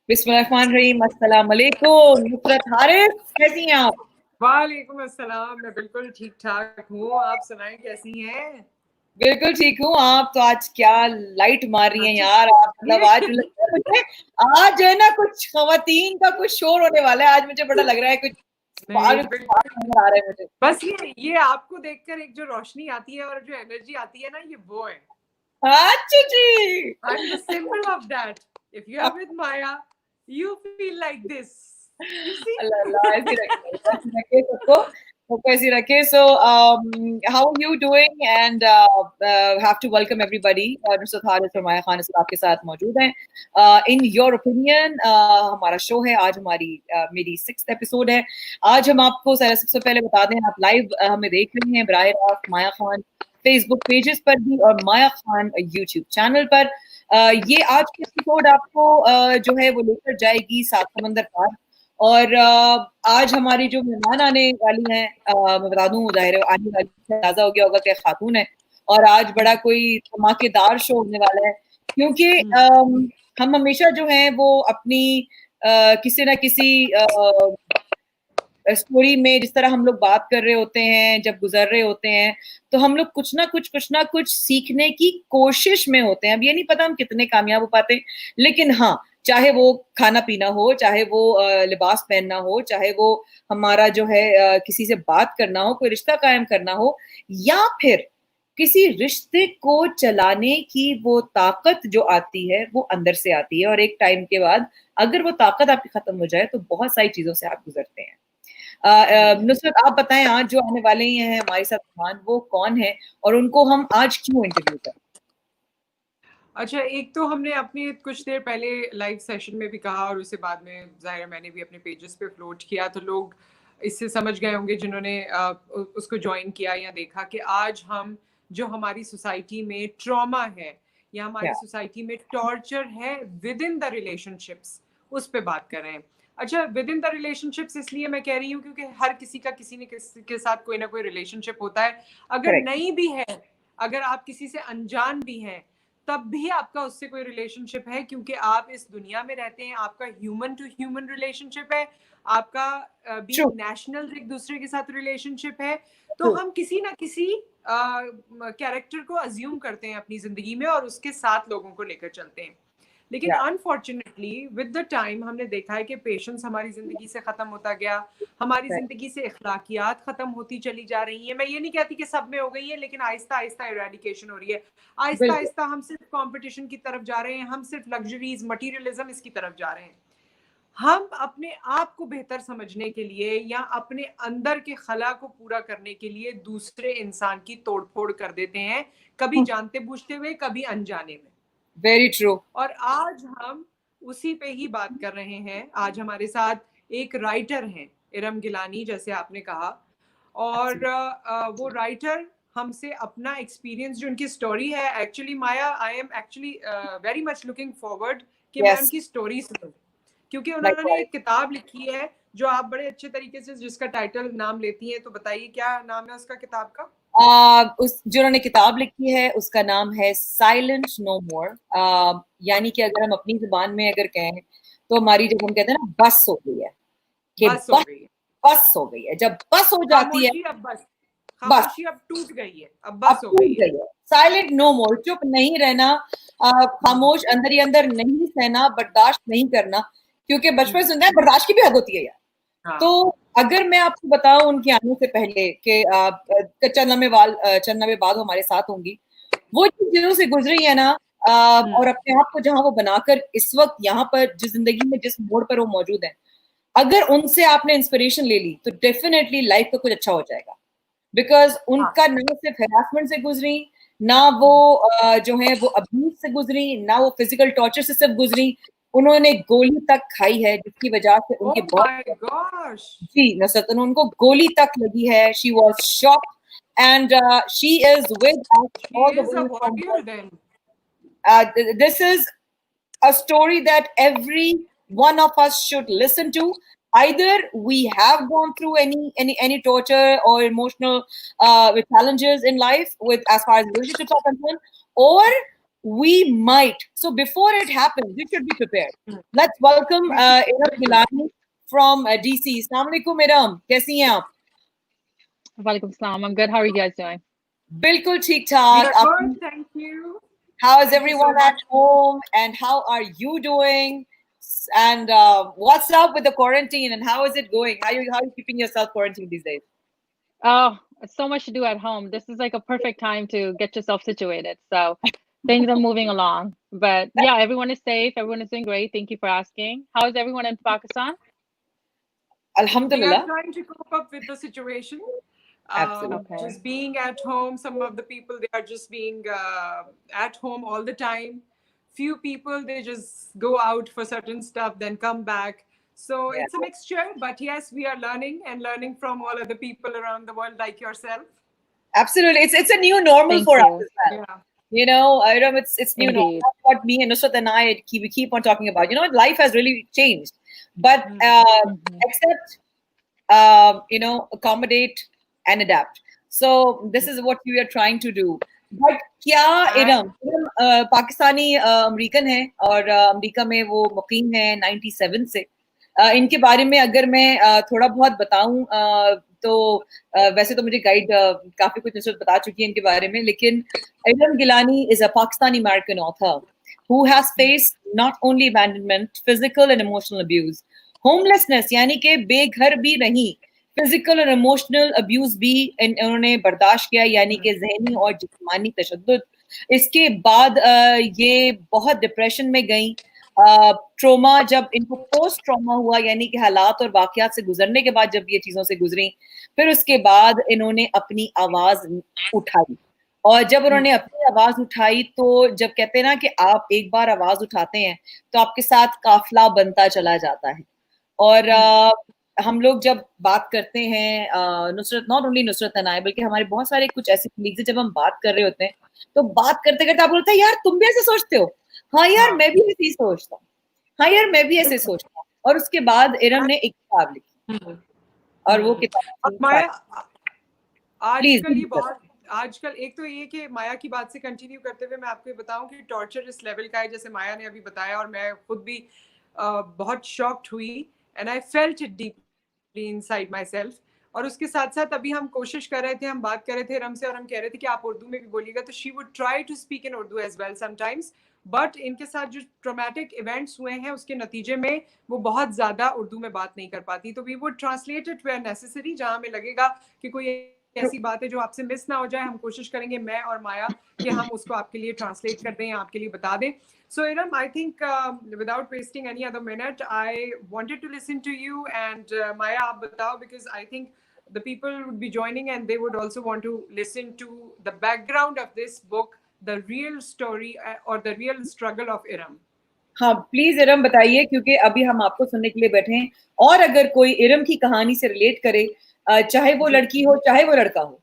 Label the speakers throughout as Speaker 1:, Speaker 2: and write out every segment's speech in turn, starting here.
Speaker 1: बिस्मिल्लाहिर्रहमानिर्रहीम। अस्सलाम वालेकुम। नुसरत हारिस, कैसी हैं आप?
Speaker 2: वालेकुम अस्सलाम। मैं बिल्कुल ठीक ठाक हूँ। आप सुनाएं कैसी हैं?
Speaker 1: बिल्कुल ठीक हूँ। आप तो आज क्या लाइट मार रही हैं
Speaker 2: अच्छा,
Speaker 1: यार। आप मतलब
Speaker 2: ये
Speaker 1: आज लगता है मुझे आज जो है ना कुछ खवातीन का कुछ शोर होने वाला है। आज मुझे बड़ा लग रहा है कुछ
Speaker 2: नहीं
Speaker 1: आज
Speaker 2: बिल्कुल।
Speaker 1: नजर आ रहा है मुझे।
Speaker 2: बस ये आपको देखकर एक जो रोशनी आती है और जो एनर्जी आती है ना, ये वो है।
Speaker 1: अच्छा जी।
Speaker 2: I am the symbol of that. If you are with Maya, you feel like this. You see.
Speaker 1: Allah Allah, ऐसे रखे सबको, सबको ऐसे रखे। So how are you doing? And have to welcome everybody. Nusrat Haris और माया खान इस आपके साथ मौजूद हैं। In your opinion, हमारा शो है आज, हमारी मेरी 6th एपिसोड है। आज हम आपको सबसे पहले बता दें, आप लाइव हमें देख रहे हैं बराह रास्त माया खान फेसबुक पेजेस पर भी और माया खान यूट्यूब चैनल पर। ये आज की एपिसोड आपको जो है वो लेकर जाएगी सात समंदर पार। और आज हमारी जो मेहमान आने वाली हैं, मैं बता दूं, जाहिर है आने वाली अंदाजा हो गया होगा कि खातून है। और आज बड़ा कोई धमाकेदार शो होने वाला है, क्योंकि हम हमेशा जो है वो अपनी किसी ना किसी स्टोरी में जिस तरह हम लोग बात कर रहे होते हैं, जब गुजर रहे होते हैं, तो हम लोग कुछ ना कुछ सीखने की कोशिश में होते हैं। अब ये नहीं पता हम कितने कामयाब हो पाते, लेकिन हाँ, चाहे वो खाना पीना हो, चाहे वो लिबास पहनना हो, चाहे वो हमारा जो है किसी से बात करना हो, कोई रिश्ता कायम करना हो, या फिर किसी रिश्ते को चलाने की वो ताकत जो आती है वो अंदर से आती है। और एक टाइम के बाद अगर वो ताकत आपकी खत्म हो जाए तो बहुत सारी चीजों से आप गुजरते हैं। नुसरत, आप बताएं, आज जो आने वाले ही हैं हमारे साथ मेहमान, वो कौन है और उनको हम आज क्यों इंटरव्यू करें?
Speaker 2: अच्छा, एक तो हमने अपने कुछ देर पहले लाइव सेशन में भी कहा और उससे बाद में ज़ाहिर है मैंने भी अपने पेजेस पे फ्लोट किया, तो लोग इससे समझ गए होंगे जिन्होंने उसको ज्वाइन किया या देखा कि आज हम जो हमारी सोसाइटी में ट्रॉमा है या
Speaker 1: क्या?
Speaker 2: हमारी सोसाइटी में टॉर्चर है विद इन द रिलेशनशिप्स, उस पे बात कर रहे हैं। अच्छा, विद इन द रिलेशनशिप्स इसलिए मैं कह रही हूँ क्योंकि हर किसी का किसी न किसी के साथ कोई ना कोई रिलेशनशिप होता है। अगर
Speaker 1: करेक्ट।
Speaker 2: नहीं भी है, अगर आप किसी से अनजान भी हैं, तब भी आपका उससे कोई रिलेशनशिप है, क्योंकि आप इस दुनिया में रहते हैं। आपका ह्यूमन टू ह्यूमन रिलेशनशिप है, आपका
Speaker 1: ट्रू।
Speaker 2: बीइंग नेशनल एक दूसरे के साथ रिलेशनशिप है। तो
Speaker 1: ट्रू।
Speaker 2: हम किसी ना किसी कैरेक्टर को अज्यूम करते हैं अपनी जिंदगी में और उसके साथ लोगों को लेकर चलते हैं। लेकिन
Speaker 1: या
Speaker 2: अनफॉर्चुनेटली विद द टाइम हमने देखा है कि पेशेंस हमारी जिंदगी से खत्म होता गया, हमारी जिंदगी से इखलाकियात खत्म होती चली जा रही है। मैं ये नहीं कहती कि सब में हो गई है, लेकिन आहिस्ता आहिस्ता इरेडिकेशन हो रही है। आहिस्ता
Speaker 1: बिल्कुल।
Speaker 2: आहिस्ता हम सिर्फ कंपटीशन की तरफ जा रहे हैं, हम सिर्फ लग्जरीज मटीरियलिज्म इसकी तरफ जा रहे हैं। हम अपने आप को बेहतर समझने के लिए या अपने अंदर के खला को पूरा करने के लिए दूसरे इंसान की तोड़फोड़ कर देते हैं, कभी जानते बूझते हुए, कभी अनजाने में।
Speaker 1: Very true.
Speaker 2: और आज हम उसी पे ही बात कर रहे हैं। आज हमारे साथ एक राइटर हैं, इरम गिलानी, जैसे आपने कहा। और वो राइटर हमसे अपना एक्सपीरियंस, जो उनकी स्टोरी है, actually Maya, I am actually very much looking forward कि मैं
Speaker 1: यस।
Speaker 2: उनकी स्टोरी सुनूं, क्योंकि उन्होंने
Speaker 1: लाइकवाइज।
Speaker 2: एक किताब लिखी है जो आप बड़े अच्छे तरीके से, जिसका टाइटल नाम लेती हैं, तो बताइए क्या नाम है उसका किताब का?
Speaker 1: उस जो उन्होंने किताब लिखी है उसका नाम है साइलेंट नो मोर। यानी कि अगर हम अपनी जुबान में अगर कहें तो हमारी, जब हम कहते हैं ना बस हो गई है, कि
Speaker 2: बस हो
Speaker 1: बस,
Speaker 2: गई है,
Speaker 1: बस हो गई है, जब बस हो जाती है,
Speaker 2: खामोशी अब बस,
Speaker 1: बस
Speaker 2: खामोशी अब टूट गई है, अब
Speaker 1: अब
Speaker 2: बस हो
Speaker 1: टूट
Speaker 2: गई है।
Speaker 1: गई है। साइलेंट नो मोर, चुप नहीं रहना, खामोश, अंदर ही अंदर नहीं सहना, बर्दाश्त नहीं करना, क्योंकि बचपन से सुनते हैं बर्दाश्त की भी हद होती है यार। तो
Speaker 2: हाँ,
Speaker 1: अगर मैं आपको बताऊं उनके आने से पहले कि चंद नबे बाद हमारे साथ होंगी, वो जिन चीजों से गुजरी है ना, और अपने आप को जहां वो बनाकर इस वक्त यहाँ पर जिस जिंदगी में जिस मोड़ पर वो मौजूद है, अगर उनसे आपने इंस्पिरेशन ले ली तो डेफिनेटली लाइफ का कुछ अच्छा हो जाएगा। बिकॉज
Speaker 2: हाँ,
Speaker 1: उनका ना सिर्फ हेरासमेंट से गुजरी, ना वो जो है वो अब्यूज से गुजरी, ना वो फिजिकल टॉर्चर से सिर्फ गुजरी, उन्होंने गोली तक खाई है जिसकी वजह से
Speaker 2: ओह
Speaker 1: उनके
Speaker 2: माय
Speaker 1: बहुत,
Speaker 2: गॉश,
Speaker 1: जी नसरत, उनको गोली तक लगी है। She was shocked and she is with
Speaker 2: she
Speaker 1: all the
Speaker 2: is a
Speaker 1: way from
Speaker 2: warrior then.
Speaker 1: This is a story that every one of us should listen to. Either we have gone through any torture or emotional challenges in life with as far as relationships are concerned, or we might. So before it happens, we should be prepared. Let's welcome Iram Gilani from DC. Assalamu alaikum, Iram. कैसी हैं आप?
Speaker 3: Walaikum salam. I'm good. How are you guys doing?
Speaker 1: बिल्कुल ठीक
Speaker 2: We
Speaker 1: ठाक.
Speaker 2: are good, thank you.
Speaker 1: How is
Speaker 2: Thank you so
Speaker 1: everyone at
Speaker 2: much.
Speaker 1: home? And how are you doing? And what's up with the quarantine? And how is it going? How are you keeping yourself quarantined these days?
Speaker 3: Oh, so much to do at home. This is like a perfect time to get yourself situated. So things are moving along. But yeah, everyone is safe. Everyone is doing great. Thank you for asking. How is everyone in Pakistan?
Speaker 2: We are
Speaker 1: Alhamdulillah.
Speaker 2: trying to cope up with the situation.
Speaker 1: Absolutely.
Speaker 3: Okay.
Speaker 2: Just being at home. Some of the people, they are just being at home all the time. Few people, they just go out for certain stuff, then come back. So
Speaker 1: Yeah.
Speaker 2: it's a mixture. But yes, we are learning and learning from all other people around the world, like yourself.
Speaker 1: Absolutely. It's a new normal
Speaker 3: Thank
Speaker 1: for us
Speaker 3: you.
Speaker 1: as well.
Speaker 2: Yeah.
Speaker 1: You know, Iram, it's new normal.
Speaker 3: Indeed.
Speaker 1: That's what me and Nusrat and I keep on talking about. You know, life has really changed. But
Speaker 3: Mhm.
Speaker 1: accept, accommodate and adapt. So this is what we are trying to do. But क्या Iram Pakistani American है और America में वो मुकीम है 97 से. इनके बारे में अगर मैं थोड़ा बहुत बताऊं तो वैसे तो मुझे गाइड काफी कुछ नुसरत बता चुकी है इनके बारे में, लेकिन Iram Gilani is a Pakistani American author who has faced not only abandonment, physical and emotional abuse, homelessness यानी कि बेघर भी नहीं, फिजिकल और इमोशनल अब्यूज भी इन्होंने बर्दाश्त किया, यानी कि जहनी और जिस्मानी तशद्दुद. इसके बाद ये बहुत डिप्रेशन में गई. ट्रोमा, जब इनको पोस्ट ट्रोमा हुआ यानी कि हालात और वाकयात से गुजरने के बाद जब ये चीज़ों से गुजरी, फिर उसके बाद इन्होंने अपनी आवाज़ उठाई. और जब उन्होंने अपनी आवाज़ उठाई तो जब कहते हैं ना कि आप एक बार आवाज़ उठाते हैं तो आपके साथ काफिला बनता चला जाता है. और हम लोग जब बात करते हैं Nusrat, not only Nusrat and I, बल्कि हमारे बहुत सारे कुछ ऐसे कलीग्स हैं, जब हम बात कर रहे होते हैं तो बात करते करते आप बोलते हैं यार तुम भी ऐसे सोचते हो, हाँ यार मैं भी ऐसे ही सोचता हूँ, हाँ यार मैं भी ऐसे सोचता हूँ. और उसके बाद इरम ने एक किताब लिखी और वो किताब थी
Speaker 2: माया,
Speaker 1: प्लीज.
Speaker 2: आजकल ये बहुत, आजकल एक तो ये कि माया की बात से कंटिन्यू करते हुए मैं आपको ये बताऊं कि टॉर्चर इस लेवल का है, जैसे माया ने अभी बताया, और मैं खुद भी बहुत शॉक्ड हुई, and I felt it deeply inside my self. और उसके साथ साथ अभी हम कोशिश कर रहे थे, हम बात कर रहे थे रम से, और हम कह रहे थे कि आप उर्दू में भी बोलिएगा, तो she would try to speak in Urdu as well sometimes. But इनके साथ जो ट्रोमैटिक इवेंट्स हुए हैं उसके नतीजे में वो बहुत ज़्यादा उर्दू में बात नहीं कर पाती. तो we would translate it where necessary, जहाँ हमें लगेगा कि कोई ऐसी बात है जो आपसे मिस ना हो जाए, हम कोशिश करेंगे, मैं और माया, कि हम उसको आपके लिए ट्रांसलेट कर दें, आपके लिए बता दें. So Iram, I think without wasting any other minute, I wanted to listen to you, and Maya, aap batao, because I think the people would be joining and they would also want to listen to the background of this book, the real story or the real struggle of Iram.
Speaker 1: हाँ please Iram बताइए, क्योंकि अभी हम आपको सुनने के लिए बैठे हैं. और अगर कोई इरम की कहानी से रिलेट करे, चाहे वो लड़की हो चाहे वो लड़का हो,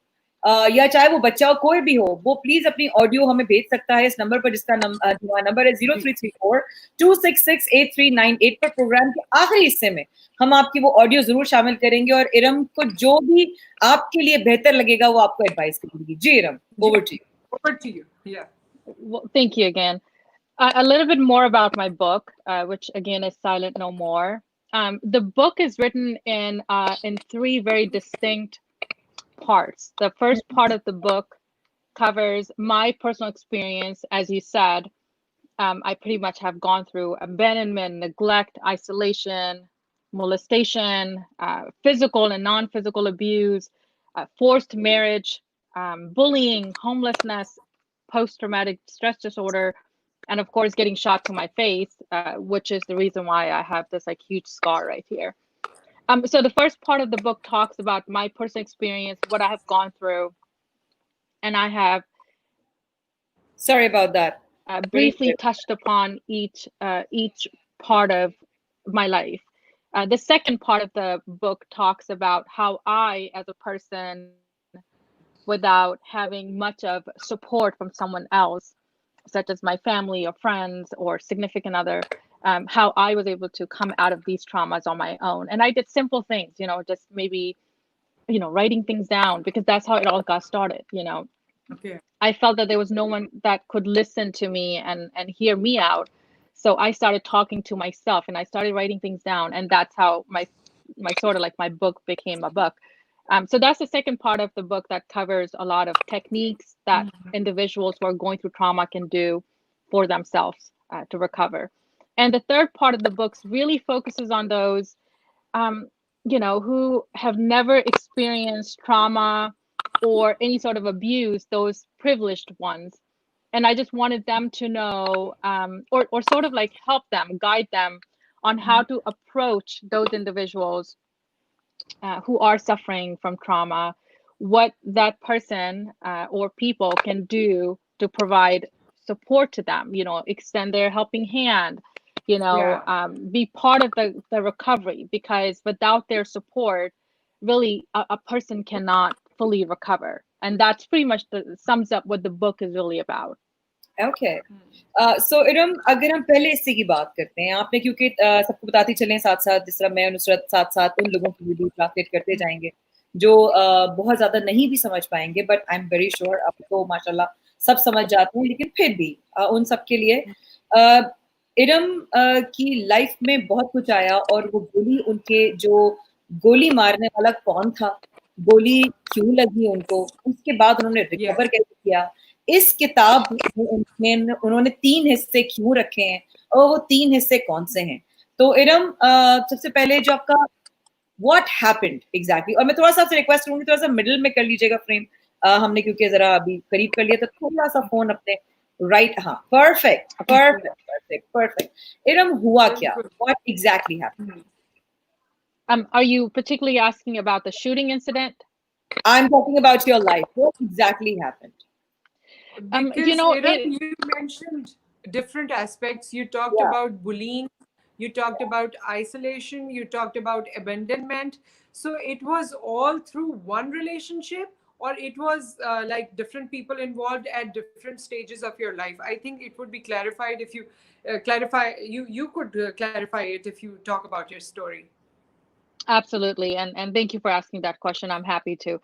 Speaker 1: या चाहे वो बच्चा हो, कोई भी हो, वो प्लीज अपनी ऑडियो हमें भेज सकता है इस नंबर पर, जिसका नंबर है 0334266838 पर. प्रोग्राम के आखिरी हिस्से में हम आपकी वो ऑडियो जरूर शामिल करेंगे और इरम को जो भी आपके लिए बेहतर लगेगा वो आपको एडवाइस करेंगी. जी Iram, over to you.
Speaker 2: Over to you. Yeah.
Speaker 3: Well, thank you again. A little bit more about my book, which again is Silent No More. The book is written in three very distinct parts. The first part of the book covers my personal experience. As you said, I pretty much have gone through abandonment, neglect, isolation, molestation, physical and non-physical abuse, forced marriage, bullying, homelessness, post-traumatic stress disorder, and of course getting shot to my face, which is the reason why I have this like huge scar right here. So the first part of the book talks about my personal experience, what I have gone through, and I have
Speaker 1: Sorry about that.
Speaker 3: briefly touched upon each part of my life. The second part of the book talks about how I, as a person, without having much of support from someone else, such as my family or friends or significant other, how I was able to come out of these traumas on my own. And I did simple things, just maybe, writing things down, because that's how it all got started,
Speaker 2: Okay.
Speaker 3: I felt that there was no one that could listen to me and hear me out. So I started talking to myself and I started writing things down, and that's how my sort of like my book became a book. So that's the second part of the book that covers a lot of techniques that individuals who are going through trauma can do for themselves to recover. And the third part of the books really focuses on those um, who have never experienced trauma or any sort of abuse, those privileged ones. And I just wanted them to know, or sort of like help them, guide them on how to approach those individuals who are suffering from trauma, what that person or people can do to provide support to them, extend their helping hand,
Speaker 2: Yeah.
Speaker 3: be part of the recovery, because without their support, really a person cannot fully recover. And that's pretty much sums up what the book is really about.
Speaker 1: Okay. सो इरम, अगर हम पहले इससे की बात करते हैं, आपने क्योंकि सबको बताती चलें साथ साथ, जिस तरह मैं और नुसरत साथ साथ उन लोगों की भी ट्रांसलेट करते जाएंगे जो बहुत ज्यादा नहीं भी समझ पाएंगे, but I am very sure आप तो माशाल्लाह सब समझ जाते हैं, लेकिन फिर भी उन सब के लिए इरम की लाइफ में बहुत कुछ आया, और वो गोली, उनके जो गोली मारने वाला कौन था, गोली क्यों लगी उनको, उसके बाद उन्होंने
Speaker 2: Yeah.
Speaker 1: रिकवर कैसे किया, इस किताब में उन्होंने 3 हिस्से क्यों रखे हैं, और वो 3 हिस्से कौन से हैं? तो इरम, सबसे पहले जो आपका व्हाट हैपेंड एग्जैक्टली, और मैं थोड़ा सा आपसे रिक्वेस्ट करूंगी, थोड़ा सा मिडिल में कर लीजिएगा फ्रेम, हमने क्योंकि जरा अभी करीब कर लिया, तो थोड़ा सा फोन अपने राइट, हाँ, perfect perfect perfect perfect. Iram, हुआ क्या, what exactly happened?
Speaker 3: Are you particularly asking about the shooting incident?
Speaker 1: I'm talking about your life. What exactly happened?
Speaker 2: Because you mentioned different aspects. You talked
Speaker 1: Yeah.
Speaker 2: about bullying, you talked about isolation, you talked about abandonment. So it was all through one relationship, or it was like different people involved at different stages of your life? I think it would be clarified if you you could clarify it if you talk about your story.
Speaker 3: Absolutely, and thank you for asking that question. I'm happy to.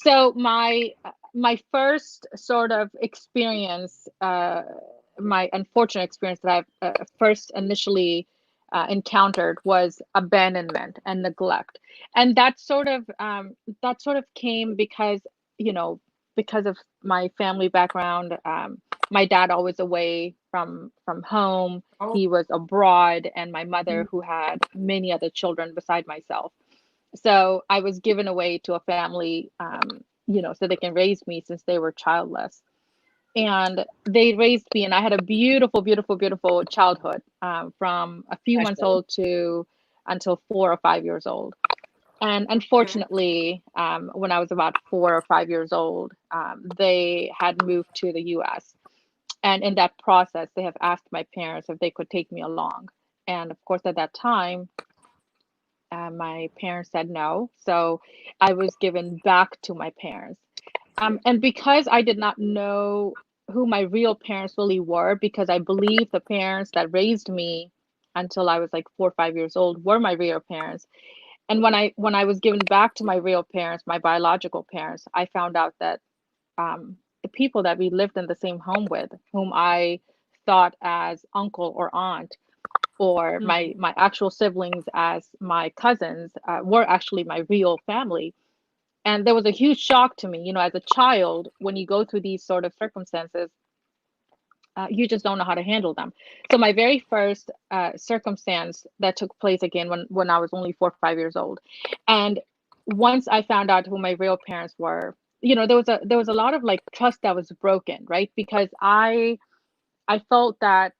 Speaker 3: So my first sort of experience, my unfortunate experience that I've first initially encountered was abandonment and neglect, and that sort of came because you know because of my family background. My dad always away from home.
Speaker 2: Oh.
Speaker 3: He was abroad, and my mother, who had many other children beside myself. So I was given away to a family, so they can raise me since they were childless. And they raised me, and I had a beautiful, beautiful, beautiful childhood, from a few months
Speaker 1: Mashallah.
Speaker 3: old to until 4 or 5 years old. And
Speaker 2: Okay.
Speaker 3: unfortunately, when I was about 4 or 5 years old, they had moved to the US. And in that process, they have asked my parents if they could take me along. And of course, at that time, my parents said no. So I was given back to my parents. And because I did not know who my real parents really were, because I believe the parents that raised me until I was like 4 or 5 years old were my real parents. And when I was given back to my real parents, my biological parents, I found out that the people that we lived in the same home with, whom I thought as uncle or aunt, or my actual siblings as my cousins, were actually my real family. And there was a huge shock to me, as a child, when you go through these sort of circumstances, you just don't know how to handle them. So my very first circumstance that took place again when I was only 4 or 5 years old, and once I found out who my real parents were, there was a lot of like trust that was broken, right? Because I felt that,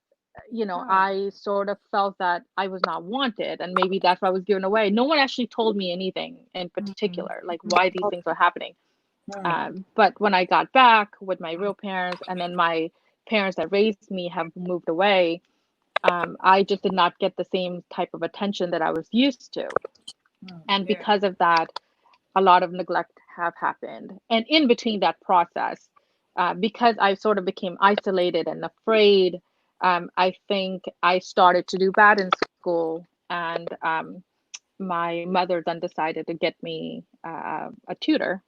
Speaker 3: I sort of felt that I was not wanted, and maybe that's why I was given away. No one actually told me anything in particular, like why these things were happening. But when I got back with my real parents, and then my parents that raised me have moved away, I just did not get the same type of attention that I was used to. And
Speaker 2: Yeah.
Speaker 3: because of that, a lot of neglect have happened. And in between that process, because I sort of became isolated and afraid, I think I started to do bad in school. And my mother then decided to get me a tutor.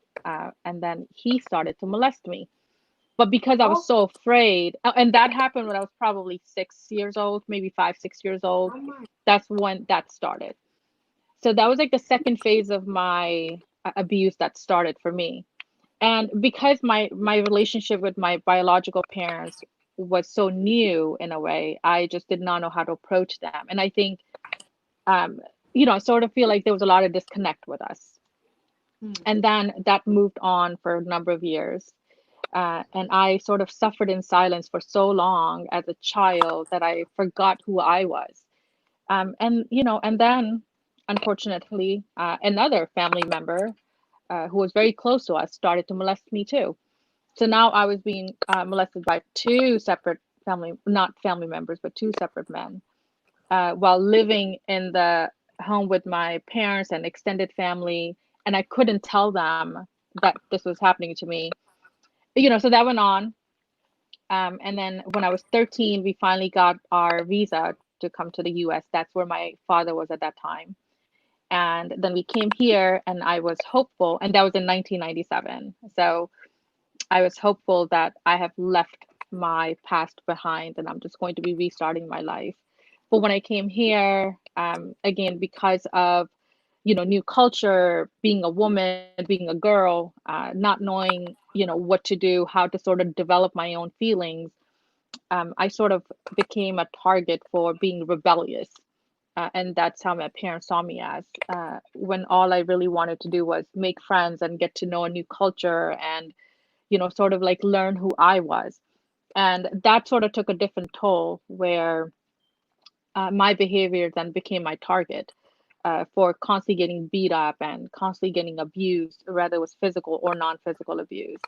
Speaker 3: And then he started to molest me. But because I was
Speaker 2: Oh,
Speaker 3: so afraid, and that happened when I was probably 6 years old, maybe 5, 6 years old,
Speaker 2: oh my.
Speaker 3: that's when that started. So that was like the second phase of my abuse that started for me. And because my relationship with my biological parents was so new in a way, I just did not know how to approach them. And I think, um, I sort of feel like there was a lot of disconnect with us.
Speaker 2: Hmm.
Speaker 3: And then that moved on for a number of years. And I sort of suffered in silence for so long as a child that I forgot who I was. And then, unfortunately, another family member who was very close to us started to molest me too. So now I was being molested by two separate family, not family members, but two separate men, while living in the home with my parents and extended family. And I couldn't tell them that this was happening to me. So that went on. And then when I was 13, we finally got our visa to come to the US. That's where my father was at that time. And then we came here, and I was hopeful, and that was in 1997. So I was hopeful that I have left my past behind and I'm just going to be restarting my life. But when I came here, again, because of new culture, being a woman, being a girl, not knowing what to do, how to sort of develop my own feelings, I sort of became a target for being rebellious. And that's how my parents saw me as, when all I really wanted to do was make friends and get to know a new culture and sort of like learn who I was. And that sort of took a different toll where my behavior then became my target, for constantly getting beat up and constantly getting abused, whether it was physical or non-physical abuse,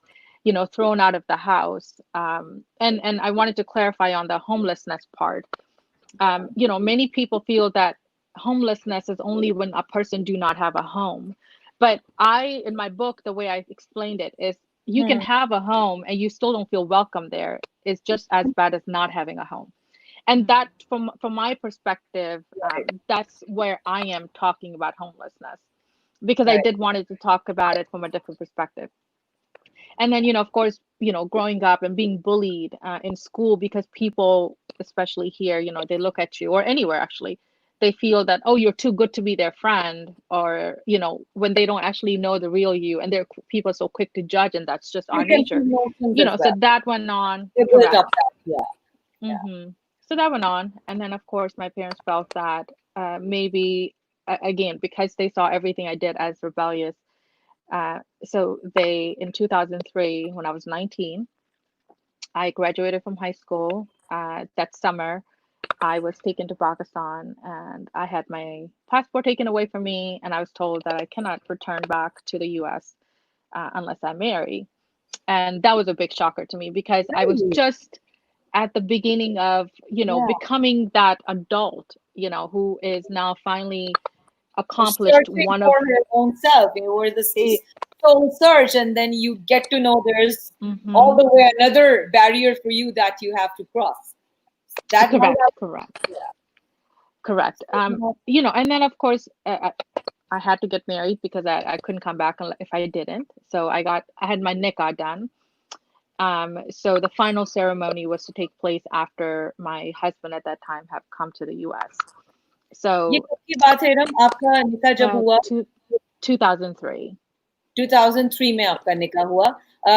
Speaker 3: thrown out of the house. And I wanted to clarify on the homelessness part. Many people feel that homelessness is only when a person do not have a home. But in my book, the way I explained it is you can
Speaker 1: Hmm.
Speaker 3: have a home and you still don't feel welcome there. It's just as bad as not having a home. And that, from my perspective, that's where I am talking about homelessness, because I
Speaker 1: Right.
Speaker 3: did wanted to talk about it from a different perspective. And then, of course, growing up and being bullied in school, because people, especially here, they look at you, or anywhere actually, they feel that, oh, you're too good to be their friend, or when they don't actually know the real you, and people are so quick to judge, and that's just our nature.
Speaker 1: Preconceived notions as
Speaker 3: So
Speaker 1: well.
Speaker 3: that went on.
Speaker 1: They built
Speaker 3: Correct.
Speaker 1: up that. Yeah. Yeah.
Speaker 3: So that went on, and then of course my parents felt that, maybe, again, because they saw everything I did as rebellious, so they, in 2003, when I was 19, I graduated from high school. That summer, I was taken to Pakistan, and I had my passport taken away from me, and I was told that I cannot return back to the US unless I marry. And that was a big shocker to me, because I was
Speaker 1: Really?
Speaker 3: just at the beginning of,
Speaker 1: Yeah.
Speaker 3: becoming that adult, who is now finally accomplished
Speaker 1: Searching
Speaker 3: one of
Speaker 1: for her own self. You were the
Speaker 3: it.
Speaker 1: soul search, and then you get to know there's all
Speaker 3: Hmm.
Speaker 1: the way another barrier for you that you have to cross. That might
Speaker 3: Correct,
Speaker 1: have,
Speaker 3: correct,
Speaker 1: yeah.
Speaker 3: correct. And then of course, I had to get married, because I couldn't come back if I didn't. So I had my nikah done. So the final ceremony was to take place after my husband at that time had come to the US.
Speaker 1: ये
Speaker 3: So
Speaker 1: कब की बात है रम आपका निकाह जब हुआ?
Speaker 3: two, 2003.
Speaker 1: 2003 में आपका निकाह हुआ।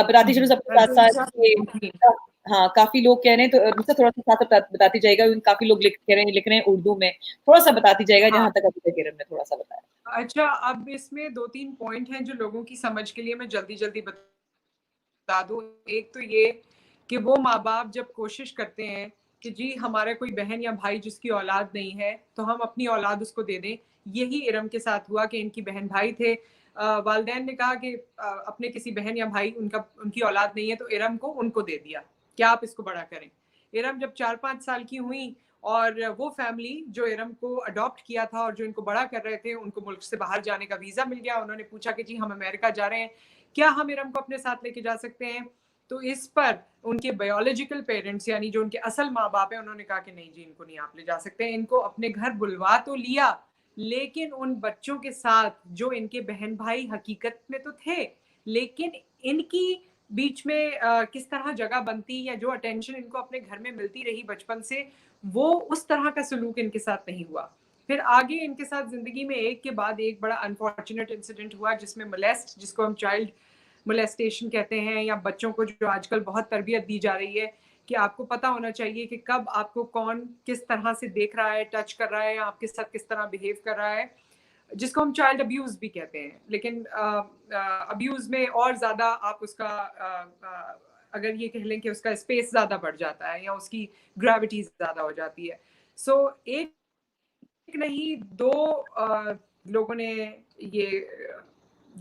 Speaker 1: बताती चलो सबके साथ साथ कि
Speaker 2: 2014.
Speaker 1: हाँ, काफी लोग कह रहे हैं, तो मुझसे थोड़ा सा साथ बताती जाएगा, काफी लोग लिख रहे हैं उर्दू में, थोड़ा सा बताती जाएगा
Speaker 2: हाँ.
Speaker 1: जहां तक अभी तक किरण ने थोड़ा सा बताया।
Speaker 2: अच्छा, अब इसमें 2-3 पॉइंट हैं जो लोगों की समझ के लिए मैं जल्दी-जल्दी बता दूं। एक तो ये कि वो माँ बाप जब कोशिश करते हैं कि जी हमारा कोई बहन या भाई जिसकी औलाद नहीं है तो हम अपनी औलाद उसको दे दें। यही इरम के साथ हुआ कि इनकी बहन भाई थे, वालिदैन ने कहा कि अपने किसी बहन या भाई उनकी औलाद नहीं है तो इरम को उनको दे दिया, क्या आप इसको बड़ा करें। इरम जब 4-5 साल की हुई और वो फैमिली जो इरम को अडॉप्ट किया था और जो इनको बड़ा कर रहे थे, उनको मुल्क से बाहर जाने का वीजा मिल गया। उन्होंने पूछा कि जी हम अमेरिका जा रहे हैं, क्या हम इरम को अपने साथ लेके जा सकते हैं। तो इस पर उनके बायोलॉजिकल पेरेंट्स यानी जो उनके असल माँ बाप है, उन्होंने कहा कि नहीं जी इनको नहीं आप ले जा सकते। इनको अपने घर बुलवा तो लिया, लेकिन उन बच्चों के साथ जो इनके बहन भाई हकीकत में तो थे, लेकिन इनकी बीच में किस तरह जगह बनती, या जो अटेंशन इनको अपने घर में मिलती रही बचपन से, वो उस तरह का सलूक इनके साथ नहीं हुआ। फिर आगे इनके साथ जिंदगी में एक के बाद एक बड़ा अनफॉर्चुनेट इंसिडेंट हुआ, जिसमें मोलेस्ट, जिसको हम चाइल्ड मोलेस्टेशन कहते हैं, या बच्चों को जो आजकल बहुत तरबियत दी जा रही है कि आपको पता होना चाहिए कि कब आपको कौन किस तरह से देख रहा है, टच कर रहा है, या आपके साथ किस तरह बिहेव कर रहा है, जिसको हम चाइल्ड अब्यूज भी कहते हैं। लेकिन अब्यूज में और ज्यादा आप उसका अगर ये कह लें कि उसका स्पेस ज्यादा बढ़ जाता है, या उसकी ग्रेविटी ज्यादा हो जाती है। सो एक नहीं, दो लोगों ने ये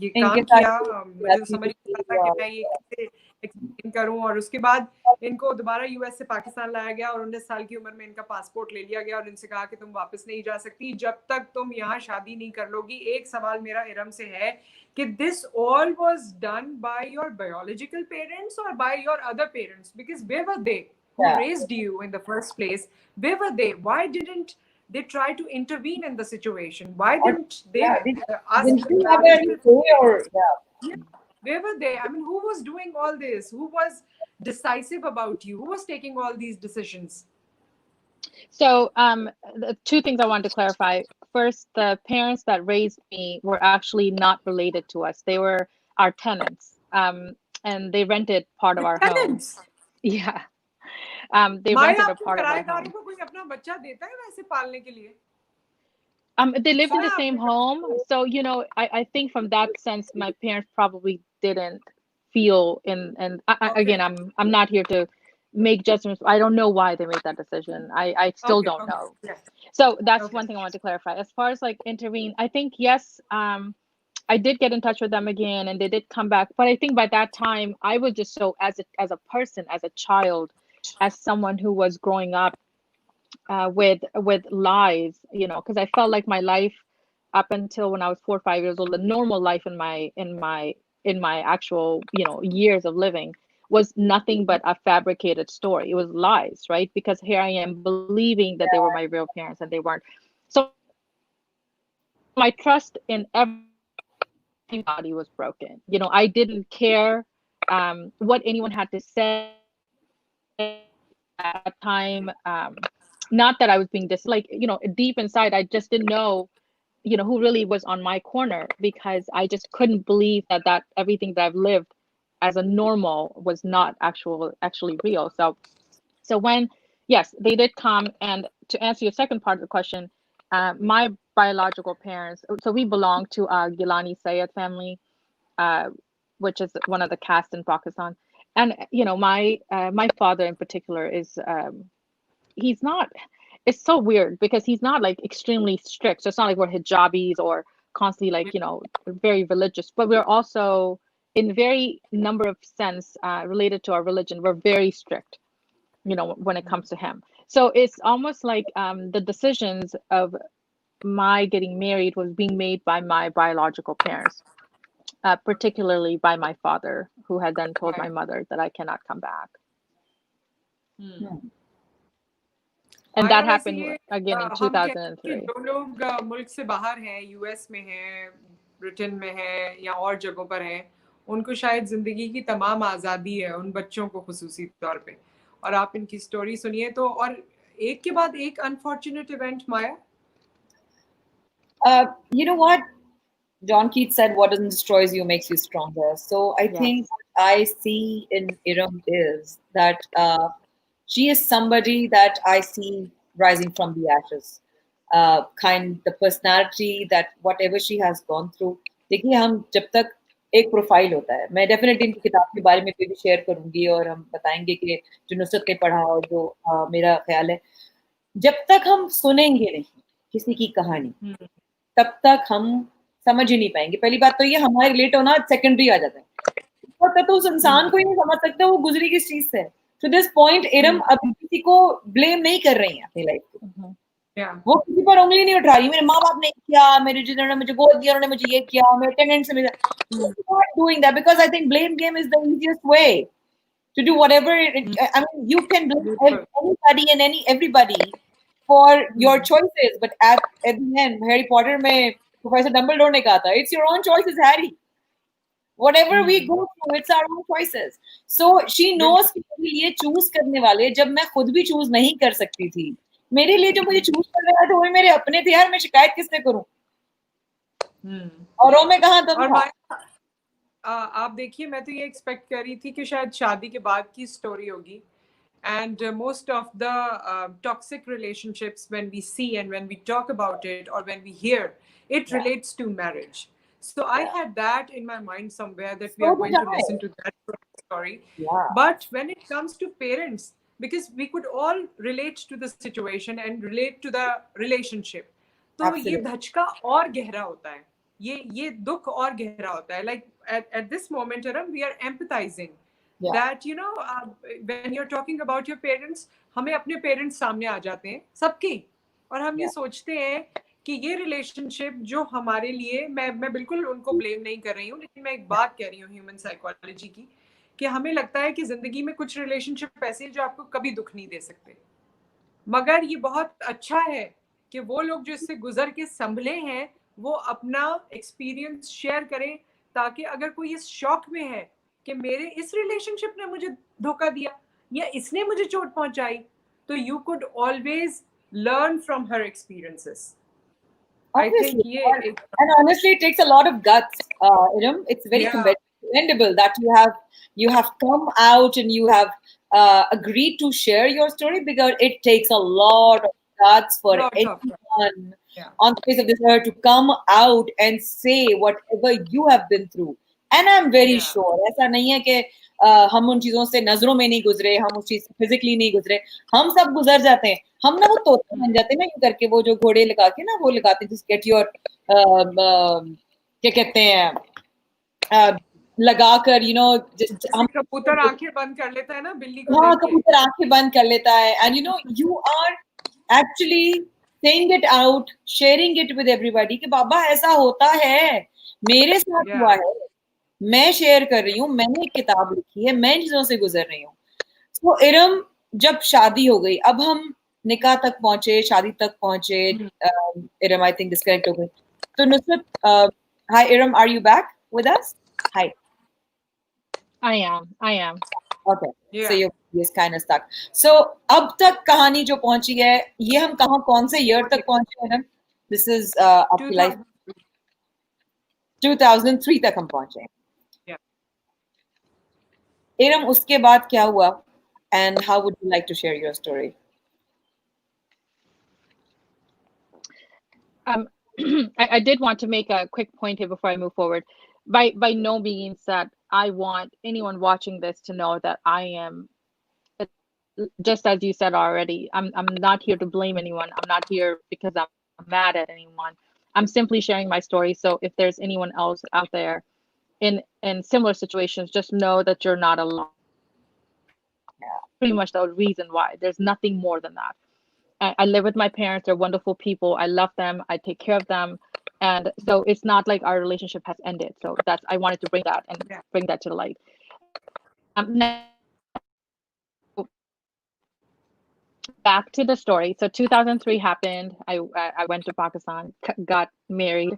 Speaker 1: इनके
Speaker 2: काम
Speaker 1: साथ
Speaker 2: किया। मुझे तो
Speaker 1: ऐसी
Speaker 2: समझ नहीं आता कि मैं ये कैसे एक्सप्लेन करूं। और उसके बाद इनको दोबारा यूएस से पाकिस्तान लाया गया, और 19 साल की उम्र में इनका पासपोर्ट ले लिया गया, और इनसे कहा कि तुम वापस नहीं जा सकती जब तक तुम यहाँ शादी नहीं कर लोगी। एक सवाल मेरा इरम से है कि this all was done by your biological parents और by your other parents, because where were they who raised you in the first place? Where were they? Why didn't they try to intervene in the situation? Why didn't they ask
Speaker 1: didn't
Speaker 2: the
Speaker 1: you have any
Speaker 2: biological
Speaker 1: say or
Speaker 2: parents? Yeah. Where were they? I mean, who was doing all this? Who was decisive about you? Who was taking all these decisions?
Speaker 3: So, the two things I wanted to clarify. First, the parents that raised me were actually not related to us. They were our tenants, and they rented part
Speaker 2: The
Speaker 3: of our home.
Speaker 2: tenants.
Speaker 3: Yeah, they
Speaker 2: Maya,
Speaker 3: rented a
Speaker 2: आपके
Speaker 3: part of our
Speaker 2: किराएदारों
Speaker 3: home.
Speaker 2: को कोई अपना बच्चा देता है वैसे पालने के लिए?
Speaker 3: They lived in
Speaker 2: पूछा
Speaker 3: the
Speaker 2: है
Speaker 3: same
Speaker 2: आपने
Speaker 3: home,
Speaker 2: कभी?
Speaker 3: so I think from that sense, my parents probably didn't feel in. And
Speaker 2: Okay.
Speaker 3: again, I'm not here to make judgments. I don't know why they made that decision. I still
Speaker 2: Okay.
Speaker 3: don't
Speaker 2: Okay.
Speaker 3: know.
Speaker 2: Yeah.
Speaker 3: So that's
Speaker 2: Okay.
Speaker 3: one thing I want to clarify. As far as like intervene, I think yes, I did get in touch with them again, and they did come back. But I think by that time, I was just so as a person, as a child, as someone who was growing up with lies, because I felt like my life up until when I was 4 or 5 years old, the normal life in my actual years of living was nothing but a fabricated story. It was lies, right? Because here I am believing that they were my real parents and they weren't. So my trust in everybody was broken. I didn't care what anyone had to say at that time. Not that I was being like, deep inside, I just didn't know, who really was on my corner, because I just couldn't believe that everything that I've lived as a normal was not actually real. So when, yes, they did come. And to answer your second part of the question, my biological parents, so we belong to Gilani Sayed family, uh, which is one of the castes in Pakistan. And my father in particular is, he's not, it's so weird because he's not like extremely strict. So it's not like we're hijabis or constantly like, very religious, but we're also in very number of sense related to our religion. We're very strict, when it comes to him. So it's almost like the decisions of my getting married was being made by my biological parents, particularly by my father, who had then told my
Speaker 2: Right.
Speaker 3: mother that I cannot come back.
Speaker 2: Hmm.
Speaker 3: And
Speaker 2: Maya,
Speaker 3: that
Speaker 2: वैसे
Speaker 3: happened
Speaker 2: ये
Speaker 3: again in
Speaker 2: हम कहते हैं कि
Speaker 3: 2003.
Speaker 2: जो लोग मुल्क से बाहर हैं, यूएस में हैं, ब्रिटेन में हैं, या और जगहों पर हैं, उनको शायद जिंदगी की तमाम आज़ादी है, उन बच्चों को खुसूसी तौर पे। और आप इनकी स्टोरी सुनिए तो, और एक के बाद एक unfortunate event. Maya,
Speaker 1: You know what? John Keats said, "What doesn't destroys you makes you stronger." So I
Speaker 3: Yes.
Speaker 1: think what I see in Iram is that she is somebody that I see rising from the ashes. The personality that whatever she has gone through. देखिए हम जब तक एक profile होता है, मैं definitely इनकी किताब के बारे में भी शेयर करूंगी और हम बताएंगे कि जो नुसरत ने पढ़ा और जो मेरा ख्याल है, जब तक हम सुनेंगे नहीं किसी की कहानी, तब तक हम समझ ही नहीं पाएंगे। पहली बात तो ये हमारे रिलेट होना सेकेंडरी आ जाता है, तब तक तो उस इंसान को ही नहीं समझ सकते वो गुजरी किस चीज से। टू दिस पॉइंट इरम अभी किसी को ब्लेम नहीं कर रही है अपनी लाइफ को, वो किसी पर उंगली नहीं उठा रही, मेरे माँ बाप ने किया, मेरे जिन्होंने मुझे गोद दिया उन्होंने मुझे ये किया, मेरे टेनेंट से not doing that because I think blame game is the easiest way to do whatever I mean you can blame anybody and everybody for your choices, but at the end Harry Potter में professor Dumbledore ने कहा था, it's your own choices Harry. Whatever we go through, it's our own choices. So she knows कि मेरे लिए choose करने वाले जब मैं खुद भी choose नहीं कर सकती थी, मेरे लिए जो मुझे choose करने वाले थे वो मेरे अपने थे यार, मैं शिकायत किससे करूं? औरों में कहाँ दम
Speaker 2: और
Speaker 1: था?
Speaker 2: आप देखिए, मैं तो ये एक्सपेक्ट कर रही थी कि शायद शादी के बाद की स्टोरी होगी. And most of the toxic relationships, when we see and when we talk about it or when we hear, it relates to marriage. So I had that in my mind somewhere, that we
Speaker 1: So
Speaker 2: are going
Speaker 1: did
Speaker 2: to
Speaker 1: I.
Speaker 2: listen to that story.
Speaker 1: Yeah,
Speaker 2: But when it comes to parents, because we could all relate to the situation and relate to the relationship, तो ये
Speaker 1: absolutely.
Speaker 2: धचका और गहरा होता है, ये दुख और गहरा होता है. Like at this moment, Aram, we are empathizing
Speaker 1: Yeah,
Speaker 2: that when you're talking about your parents, हमें अपने पेरेंट्स सामने आ जाते हैं सबके, और हम ये
Speaker 1: yeah,
Speaker 2: सोचते हैं कि ये रिलेशनशिप जो हमारे लिए, मैं बिल्कुल उनको ब्लेम नहीं कर रही हूँ, लेकिन मैं एक बात कह रही हूँ ह्यूमन साइकोलॉजी की, कि हमें लगता है कि जिंदगी में कुछ रिलेशनशिप ऐसे हैं जो आपको कभी दुख नहीं दे सकते. मगर ये बहुत अच्छा है कि वो लोग जो इससे गुजर के संभले हैं, वो अपना एक्सपीरियंस शेयर करें, ताकि अगर कोई इस शॉक में है कि मेरे इस रिलेशनशिप ने मुझे धोखा दिया या इसने मुझे चोट पहुंचाई, तो you could always learn from her experiences. I think
Speaker 1: obviously.
Speaker 2: ये एक,
Speaker 1: And honestly, it takes a lot of guts. Iram, it's very
Speaker 2: या
Speaker 1: commendable that you have come out and you have agreed to share your story, because it takes a lot of guts for
Speaker 2: lot of,
Speaker 1: anyone
Speaker 2: या
Speaker 1: on the face of this earth to come out and say whatever you have been through. And I'm very
Speaker 2: या
Speaker 1: sure ऐसा नहीं है कि हम उन चीजों से नजरों में नहीं गुजरे, हम उस चीज से फिजिकली नहीं गुजरे, हम सब गुजर जाते हैं. हम ना वो तोते बन जाते हैं ना, यूं करके वो जो घोड़े लगा के ना वो लगाते हैं, जिस गेट योर क्या कहते हैं, लगाकर
Speaker 2: जैसे
Speaker 1: हम,
Speaker 2: कबूतर आंखें बंद कर लेता है ना बिल्ली को
Speaker 1: हाँ
Speaker 2: देख के.
Speaker 1: कबूतर आंखें बंद कर लेता है. And you are actually saying it out, sharing it with everybody कि बाबा ऐसा होता है, मेरे साथ
Speaker 2: या
Speaker 1: हुआ है, मैं शेयर कर रही हूँ, मैंने एक किताब लिखी है, मैं इन चीजों से गुजर रही हूँ. तो इरम, जब शादी हो गई, अब हम निकाह तक पहुंचे, शादी तक पहुंचे. इरम आई थिंक डिस्कनेक्ट हो गई. तो Nusrat, hi Iram, are you back with us? Hi.
Speaker 3: I am.
Speaker 1: Okay, so
Speaker 2: yeah
Speaker 1: you is kind of stuck. So अब तक कहानी जो पहुंची है, ये हम कहाँ, कौन से ईयर तक पहुंचे इरम? दिस इज आपकी लाइफ
Speaker 2: 2000.
Speaker 1: 2003 तक हम पहुंचे.
Speaker 2: या
Speaker 1: इरम, उसके बाद क्या हुआ? And how would you like to share your story?
Speaker 3: Um, I did want to make a quick point here before I move forward. By no means that I want anyone watching this to know that I am, just as you said already. I'm not here to blame anyone. I'm not here because I'm mad at anyone. I'm simply sharing my story. So if there's anyone else out there in similar situations, just know that you're not alone. Pretty much the reason why. There's nothing more than that. I live with my parents. They're wonderful people. I love them. I take care of them. And so it's not like our relationship has ended. So that's, I wanted to bring that and
Speaker 2: या
Speaker 3: bring that to the light. Now, back to the story. So 2003 happened. I went to Pakistan, got married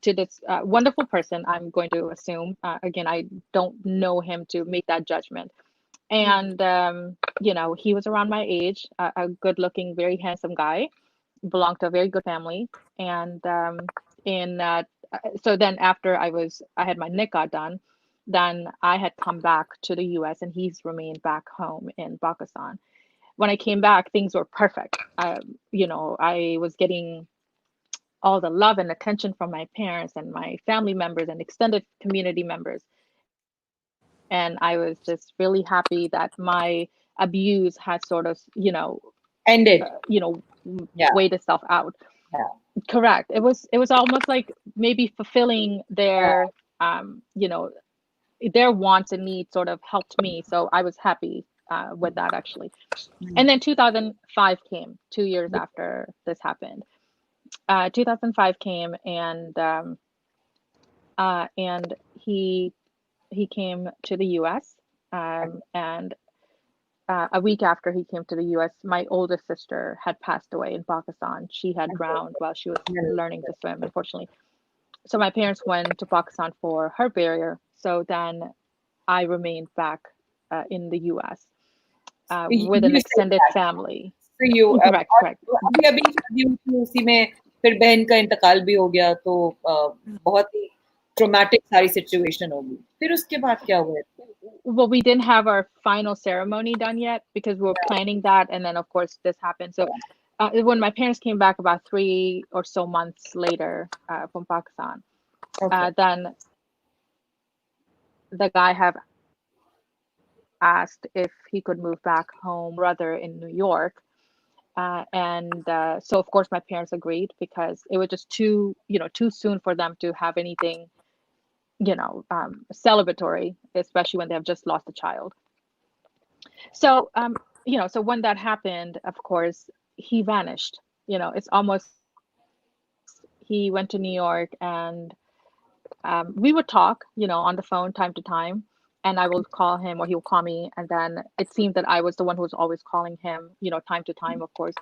Speaker 3: to this wonderful person, I'm going to assume. Again, I don't know him to make that judgment. And, he was around my age, a good looking, very handsome guy, belonged to a very good family. And in so then after I had my nikah done, then I had come back to the US and he's remained back home in Pakistan. When I came back, things were perfect. I was getting all the love and attention from my parents and my family members and extended community members. And I was just really happy that my abuse had sort of,
Speaker 1: Ended. Yeah,
Speaker 3: weighed itself out.
Speaker 1: yeah.
Speaker 3: Correct. It was almost like maybe fulfilling their wants and needs sort of helped me. So I was happy with that actually. And then 2005 came, 2 years after this happened. 2005 came, and he came to the U.S. And a week after he came to the U.S., my oldest sister had passed away in Pakistan. She had drowned while she was learning to swim, unfortunately. So my parents went to Pakistan for her burial So then I remained back in the US with an
Speaker 1: You stay
Speaker 3: extended
Speaker 1: back.
Speaker 3: family.
Speaker 1: So you
Speaker 3: Correct,
Speaker 1: और
Speaker 3: correct.
Speaker 1: अभी अभी शादी हुई थी उसी में फिर बहन का इंतकाल भी हो गया तो बहुत ही ट्रॉमेटिक सारी सिचुएशन होगी फिर उसके बाद क्या हुआ
Speaker 3: Well, we didn't have our final ceremony done yet because we were planning that, and then of course this happened. So when my parents came back about 3 or so months later from Pakistan,
Speaker 1: Okay.
Speaker 3: then the guy have asked if he could move back home, brother in New York. And so of course my parents agreed because it was just too soon for them to have anything, celebratory, especially when they have just lost a child. So so when that happened, of course, he vanished. It's almost he went to New York, and we would talk, on the phone time to time, and I will call him or he will call me, and then it seemed that I was the one who was always calling him, time to time, of course.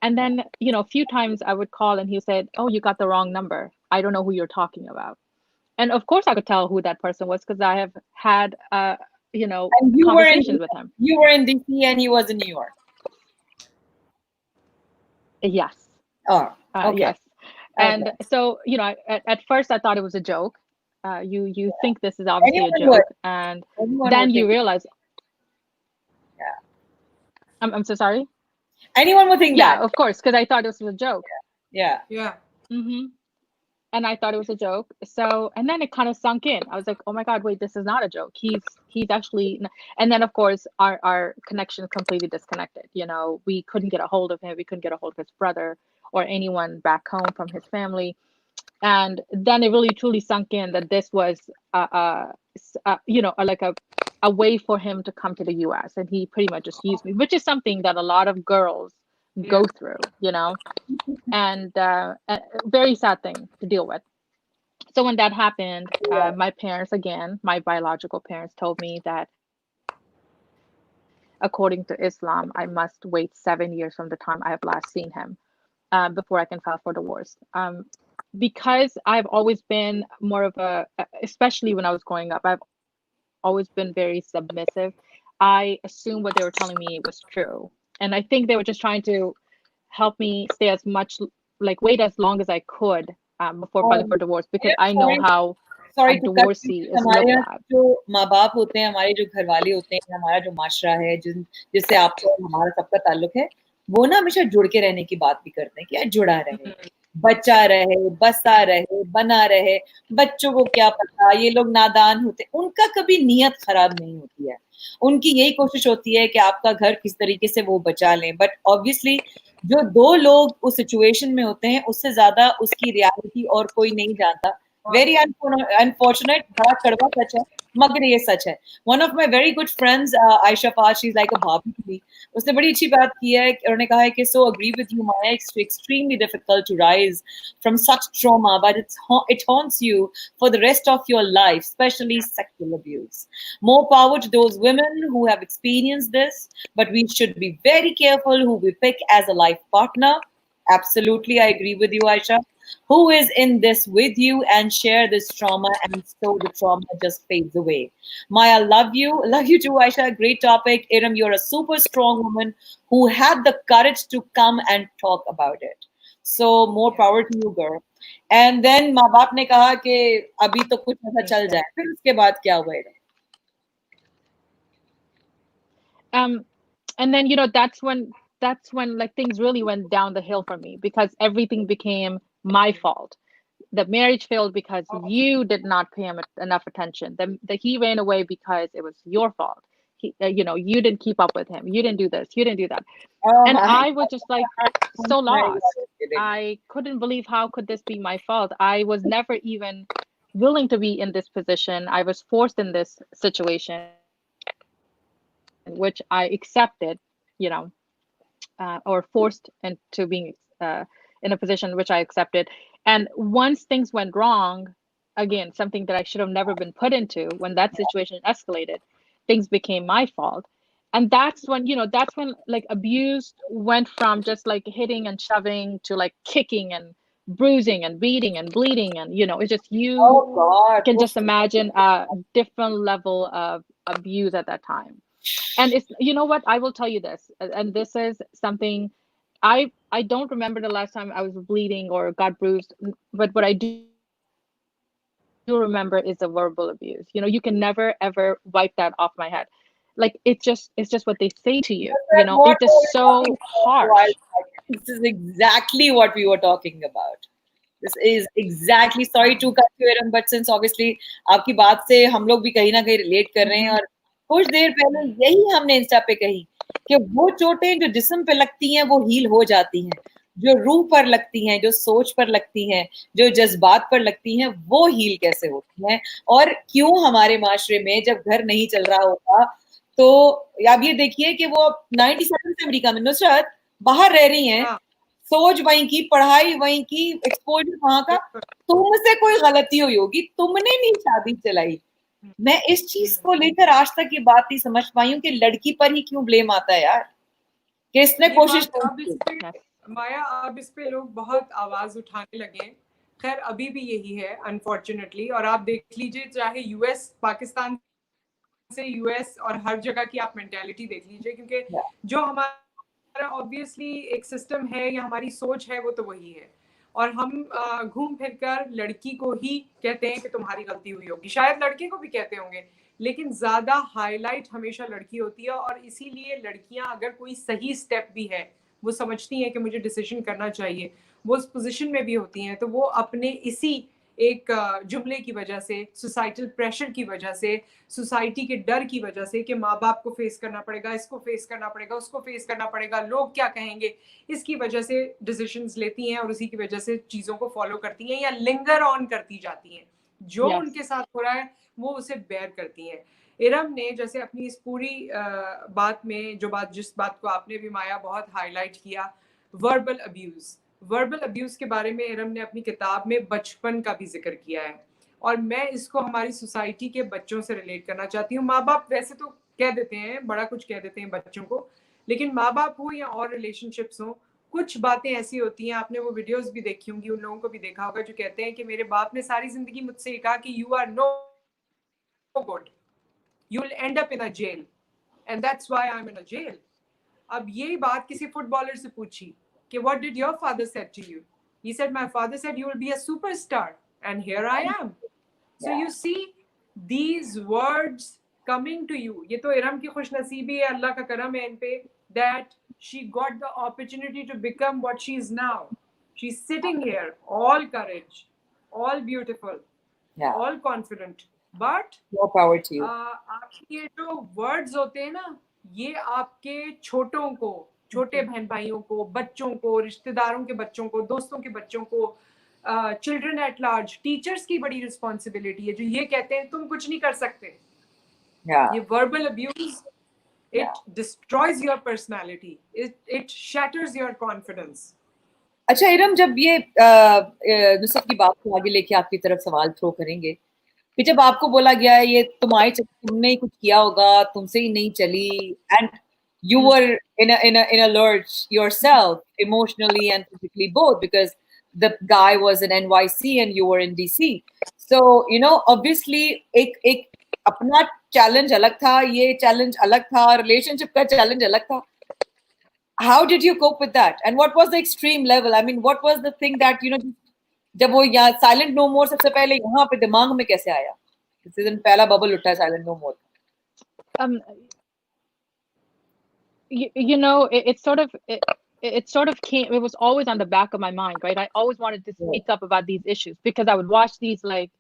Speaker 3: And then, a few times I would call and he said, "Oh, you got the wrong number. I don't know who you're talking about." And of course I could tell who that person was because I have had
Speaker 1: And
Speaker 3: conversations with him.
Speaker 1: you were in DC and he was in New York.
Speaker 3: Yes.
Speaker 1: Oh, okay.
Speaker 3: Yes. And so, at first I thought it was a joke. You think this is obviously a
Speaker 1: Anyone would.
Speaker 3: joke, and
Speaker 1: Anyone
Speaker 3: then
Speaker 1: would
Speaker 3: you
Speaker 1: think.
Speaker 3: realize,
Speaker 1: Yeah.
Speaker 3: I'm so sorry.
Speaker 1: Anyone would think
Speaker 3: Yeah,
Speaker 1: that.
Speaker 3: of course, because I thought this was a joke.
Speaker 1: Yeah.
Speaker 2: Yeah.
Speaker 3: hmm And I thought it was a joke. So, and then it kind of sunk in. I was like, oh my God, wait, this is not a joke. He's actually, and then of course our connection completely disconnected. We couldn't get a hold of him. We couldn't get a hold of his brother or anyone back home from his family. And then it really truly sunk in that this was like a way for him to come to the US, and he pretty much just used me, which is something that a lot of girls go
Speaker 2: Yeah.
Speaker 3: through, and a very sad thing to deal with. So when that happened,
Speaker 1: Yeah.
Speaker 3: my parents, again, my biological parents, told me that according to Islam, I must wait 7 years from the time I have last seen him before I can file for divorce. Because I've always been more of especially when I was growing up, I've always been very submissive. I assumed what they were telling me was true. And I think they were just trying to help me stay as much, like wait as long as I could before filing for divorce, because I know
Speaker 1: Sorry,
Speaker 3: how a
Speaker 1: sorry to cut you.
Speaker 3: divorcee is
Speaker 1: हमारे
Speaker 3: looked
Speaker 1: यहाँ
Speaker 3: at.
Speaker 1: जो माँ बाप होते हैं, हमारे जो घरवाले होते हैं, हमारा जो माशरा है, जिससे आपका और हमारा सबका ताल्लुक है, वो ना हमेशा जुड़ के रहने की बात भी करते हैं कि यार जुड़ा रहे, बच्चा रहे, बसा रहे, बना रहे, बच्चों को क्या पता, ये लोग नादान होते, उनका कभी नीयत खराब नहीं होती है, उनकी यही कोशिश होती है कि आपका घर किस तरीके से वो बचा लें, बट ऑब्वियसली जो दो लोग उस सिचुएशन में होते हैं, उससे ज्यादा उसकी रियलिटी और कोई नहीं जानता. वेरी अनफॉर्चुनेट, बड़ा कड़वा सच है, मगर ये सच है. One of my very good friends Ayesha Faaz, she is like a bhabhi to मी. उसने बड़ी अच्छी बात की है, उन्होंने कहा है कि so agree with you Maya, it's extremely difficult to rise from such trauma, but it haunts you for the rest of your life, especially sexual abuse. More power to those women who have experienced this, but we should be very careful who we pick as a life partner. Absolutely, I agree with you, Aisha. Who is in this with you and share this trauma, and so the trauma just fades away. Maya, love you. Love you too, Aisha. Great topic. Iram, you're a super strong woman who had the courage to come and talk about it. So more power to you, girl. And then माँ बाप ने कहा कि अभी तो कुछ ऐसा चल जाए, फिर उसके बाद क्या हुआ?
Speaker 3: And then that's when like things really went down the hill for me, because everything became my fault. The marriage failed because you did not pay him enough attention. The he ran away because it was your fault. You didn't keep up with him. You didn't do this. You didn't do that.
Speaker 1: Oh
Speaker 3: And
Speaker 1: my
Speaker 3: I was just like so
Speaker 1: God.
Speaker 3: lost. I couldn't believe how could this be my fault. I was never even willing to be in this position. I was forced in this situation, which I accepted, you know, or forced into being in a position which I accepted. And once things went wrong, again, something that I should have never been put into, when that situation escalated, things became my fault. And that's when like abuse went from just like hitting and shoving to like kicking and bruising and beating and bleeding, and it's just you
Speaker 1: Oh God.
Speaker 3: can
Speaker 1: Oof.
Speaker 3: just imagine a different level of abuse at that time. And it's, what, I will tell you this, and this is something I don't remember the last time I was bleeding or got bruised, but what I do remember is the verbal abuse. You can never ever wipe that off my head. Like it's just what they say to you. It's just
Speaker 1: What were we
Speaker 3: so
Speaker 1: talking about a
Speaker 3: harsh.
Speaker 1: while back? This is exactly what we were talking about. This is exactly, sorry to cut you Eram, but since obviously आपकी बात से हम लोग भी कहीं ना कहीं relate कर रहे हैं, और कुछ देर पहले यही हमने इंस्टा पे कही कि वो चोटें जो जिस्म पे लगती हैं वो हील हो जाती हैं, जो रूह पर लगती हैं, जो सोच पर लगती हैं, जो जज्बात पर लगती हैं, वो हील कैसे होती हैं, और क्यों हमारे माशरे में जब घर नहीं चल रहा होता तो आप ये देखिए कि वो 97 से अमेरिका में नुसरत बाहर रह रही हैं,
Speaker 2: हाँ
Speaker 1: सोच वहीं की, पढ़ाई वहीं की, एक्सपोजर वहां का,
Speaker 2: बिल्कुल।
Speaker 1: तुमसे कोई गलती हुई होगी, तुमने नहीं शादी चलाई। मैं इस चीज को लेकर आज तक ये बात नहीं समझ पाई हूँ कि लड़की पर ही क्यों ब्लेम आता है यार, कि इसने
Speaker 2: ये
Speaker 1: कोशिश
Speaker 2: बात
Speaker 1: नहीं
Speaker 2: अब इस
Speaker 1: की।
Speaker 2: पे
Speaker 3: Yes.
Speaker 2: माया, अब इस पे लोग बहुत आवाज उठाने लगे हैं। खैर अभी भी यही है अनफॉर्चुनेटली, और आप देख लीजिए चाहे यूएस, पाकिस्तान से यूएस और हर जगह की आप मेंटेलिटी देख लीजिए, क्योंकि जो हमारा ऑब्वियसली एक सिस्टम है या हमारी सोच है वो तो वही है, और हम घूम फिर कर लड़की को ही कहते हैं कि तुम्हारी गलती हुई होगी, शायद लड़के को भी कहते होंगे, लेकिन ज्यादा हाईलाइट हमेशा लड़की होती है। और इसीलिए लड़कियां अगर कोई सही स्टेप भी है, वो समझती हैं कि मुझे डिसीजन करना चाहिए, वो उस पोजीशन में भी होती हैं, तो वो अपने इसी एक जुमले की वजह से, सोसाइटल प्रेशर की वजह से, सोसाइटी के डर की वजह से कि माँ बाप को फेस करना पड़ेगा, इसको फेस करना पड़ेगा, उसको फेस करना पड़ेगा, लोग क्या कहेंगे, इसकी वजह से डिसीजंस लेती हैं और उसी की वजह से चीज़ों को फॉलो करती हैं या लिंगर ऑन करती जाती हैं। जो
Speaker 3: Yes.
Speaker 2: उनके साथ हो रहा है वो उसे बेयर करती हैं। इरम ने जैसे अपनी इस पूरी बात में जिस बात को आपने भी माया बहुत हाईलाइट किया, वर्बल अब्यूज़, वर्बल अब्यूज़ के बारे में इरम ने अपनी किताब में बचपन का भी जिक्र किया है, और मैं इसको हमारी सोसाइटी के बच्चों से रिलेट करना चाहती हूँ। माँ बाप वैसे तो कह देते हैं, बड़ा कुछ कह देते हैं बच्चों को, लेकिन माँ बाप हो या और रिलेशनशिप्स हो, कुछ बातें ऐसी होती हैं, आपने वो वीडियोस भी देखी होंगी, उन लोगों को भी देखा होगा जो कहते हैं कि मेरे बाप ने सारी जिंदगी मुझसे कहा कि you are no good, you will end up in a jail, and that's why I am in a jail. अब यही बात किसी फुटबॉलर से पूछी कि what did your father said to you, he said my father said you will be a superstar, and here I am. So you see these words coming to you. ये तो इरम की खुशनसीबी है, अल्लाह का करम है इन पे, that she got the opportunity to become what she is now. She's sitting here, all courage, all beautiful,
Speaker 1: Yeah,
Speaker 2: all confident. But
Speaker 1: more power to you.
Speaker 2: आपके ये जो वर्ड्स होते हैं ना, ये आपके छोटों को, छोटे बहन भाइयों को, बच्चों को, रिश्तेदारों के बच्चों को, दोस्तों के बच्चों को, चिल्ड्रन एट लार्ज, टीचर्स की बड़ी रिस्पॉन्सिबिलिटी है जो ये कहते हैं तुम कुछ नहीं कर सकते।
Speaker 1: Yeah,
Speaker 2: ये verbal abuse,
Speaker 1: yeah.
Speaker 2: it destroys your personality, it shatters your confidence.
Speaker 1: अच्छा इरम, जब ये नुसरत की बात को आगे लेके आपकी तरफ सवाल थ्रो करेंगे कि जब आपको बोला गया है ये तुम्हारे तुमने ही कुछ किया होगा, तुमसे ही नहीं चली, and you were in a lurch yourself emotionally and physically both because the guy was in NYC and you were in DC, so obviously एक अपना चैलेंज अलग था, ये चैलेंज अलग था, रिलेशनशिप का चैलेंज अलग था. How did you cope with that and what was the extreme level? I mean, what was the thing that जब वो यहाँ साइलेंट नो मोर सबसे पहले यहाँ पे दिमाग में कैसे आया? इस दिन पहला बबल उठा silent no more.
Speaker 3: um it sort of it sort of came, it was always on the back of my mind, right? I always wanted to speak up about these issues because I would watch these, like,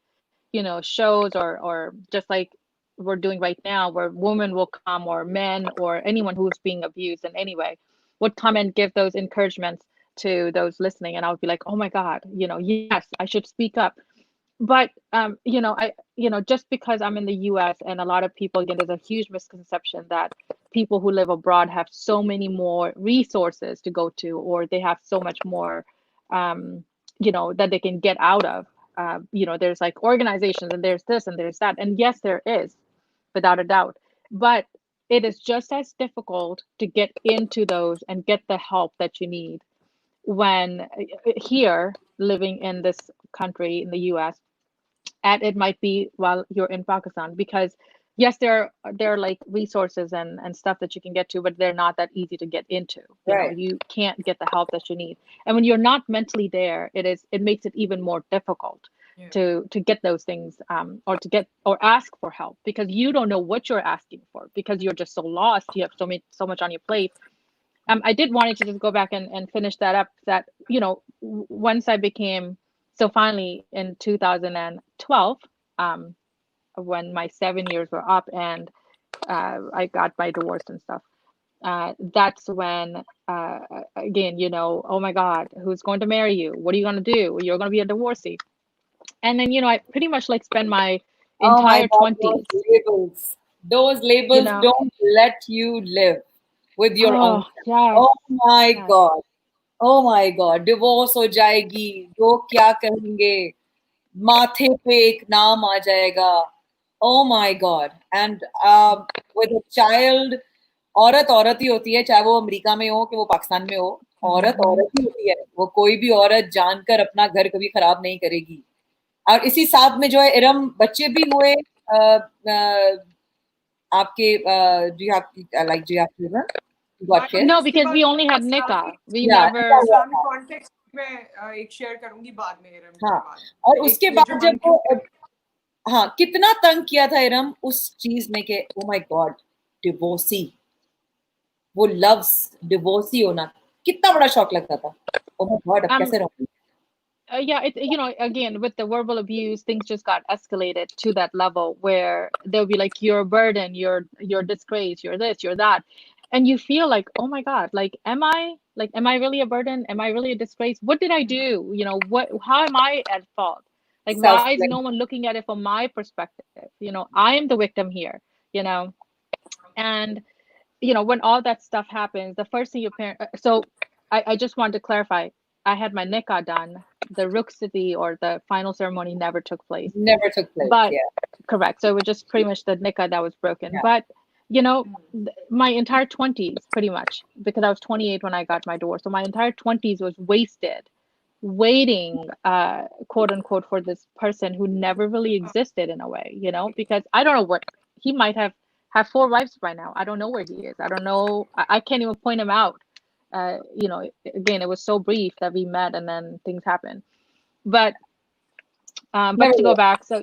Speaker 3: shows, or just like we're doing right now, where women will come, or men, or anyone who's being abused in any way would come and give those encouragements to those listening, and I would be like, oh my god, yes, I should speak up. But I just because I'm in the US, and a lot of people, again, there's a huge misconception that people who live abroad have so many more resources to go to, or they have so much more that they can get out of. There's like organizations, and there's this and there's that, and yes, there is, without a doubt. But it is just as difficult to get into those and get the help that you need when here, living in this country in the US, and it might be while you're in Pakistan, because yes, there are like resources and stuff that you can get to, but they're not that easy to get into. You know,
Speaker 1: Right.
Speaker 3: you can't get the help that you need. And when you're not mentally there, it makes it even more difficult
Speaker 2: Yeah.
Speaker 3: to get those things, or to get or ask for help, because you don't know what you're asking for, because you're just so lost. You have so much on your plate. I did wanted to just go back and finish that up, that, once I became, so finally in 2012, um, when my 7 years were up, and I got my divorce and stuff, that's when, again, oh my God, who's going to marry you? What are you going to do? You're going to be a divorcee. And then, I pretty much like spend my
Speaker 1: Oh my
Speaker 3: entire
Speaker 1: God, those
Speaker 3: 20s,
Speaker 1: labels. Those
Speaker 3: you
Speaker 1: labels
Speaker 3: know,
Speaker 1: don't let you live with your own
Speaker 3: oh,
Speaker 1: self.
Speaker 3: yes,
Speaker 1: Oh my
Speaker 3: yes.
Speaker 1: God. Oh my God. Divorce हो जाएगी. लोग क्या कहेंगे? माथे पे एक नाम आ जाएगा. Oh my God. And with a child, औरत औरत ही होती है, चाहे वो अमेरिका में हो कि वो पाकिस्तान में हो. औरत
Speaker 3: Hmm.
Speaker 1: औरत ही होती है. वो कोई भी औरत जानकर अपना घर कभी खराब नहीं करेगी. और इसी साथ में जो है इरम बच्चे भी हुए आपके do you have like do you have children? You got
Speaker 2: Maya ji,
Speaker 3: No,
Speaker 1: kids?
Speaker 2: इसके
Speaker 3: because
Speaker 2: बाद
Speaker 3: we
Speaker 2: मैं
Speaker 3: only had
Speaker 2: Islamic
Speaker 3: nikah. We
Speaker 1: Yeah, nikah
Speaker 3: never.
Speaker 1: हुआ
Speaker 2: इस्लामिक
Speaker 1: था.
Speaker 2: कॉन्टेक्स्ट में एक शेयर करूंगी बाद में, इरम के
Speaker 1: हाँ.
Speaker 2: बाद
Speaker 1: और
Speaker 2: एक
Speaker 1: उसके बाद जब
Speaker 2: मेजरमेंट
Speaker 1: वो हाँ कितना तंग किया था इरम उस चीज ने के ओ माय गॉड डिवोर्सी वो लव्स डिवोर्सी होना कितना बड़ा शौक लगता था ओ माय गॉड अब
Speaker 3: um
Speaker 1: कैसे रहूंगी
Speaker 3: yeah, again, with the verbal abuse, things just got escalated to that level where they'll be like, "You're a burden, you're a disgrace, you're this, you're that," and you feel like, "Oh my God, am I really a burden? Am I really a disgrace? What did I do? How am I at fault? Like,
Speaker 1: self
Speaker 3: why is no
Speaker 1: blame
Speaker 3: one looking at it from my perspective? I am the victim here, you know." And when all that stuff happens, the first thing your parent, so I just wanted to clarify, I had my nikah done. The rukhsati, or the final ceremony, never took place.
Speaker 1: never took place
Speaker 3: But
Speaker 1: yeah
Speaker 3: correct. So it was just pretty much the nikah that was broken.
Speaker 1: yeah
Speaker 3: But my entire 20s, pretty much, because I was 28 when I got my divorce. So my entire 20s was wasted waiting, quote unquote, for this person who never really existed in a way, because I don't know what he might have four wives by now. I don't know where he is. I don't know. I can't even point him out. Again, it was so brief that we met and then things happened. But
Speaker 1: never
Speaker 3: to go
Speaker 1: will
Speaker 3: back, so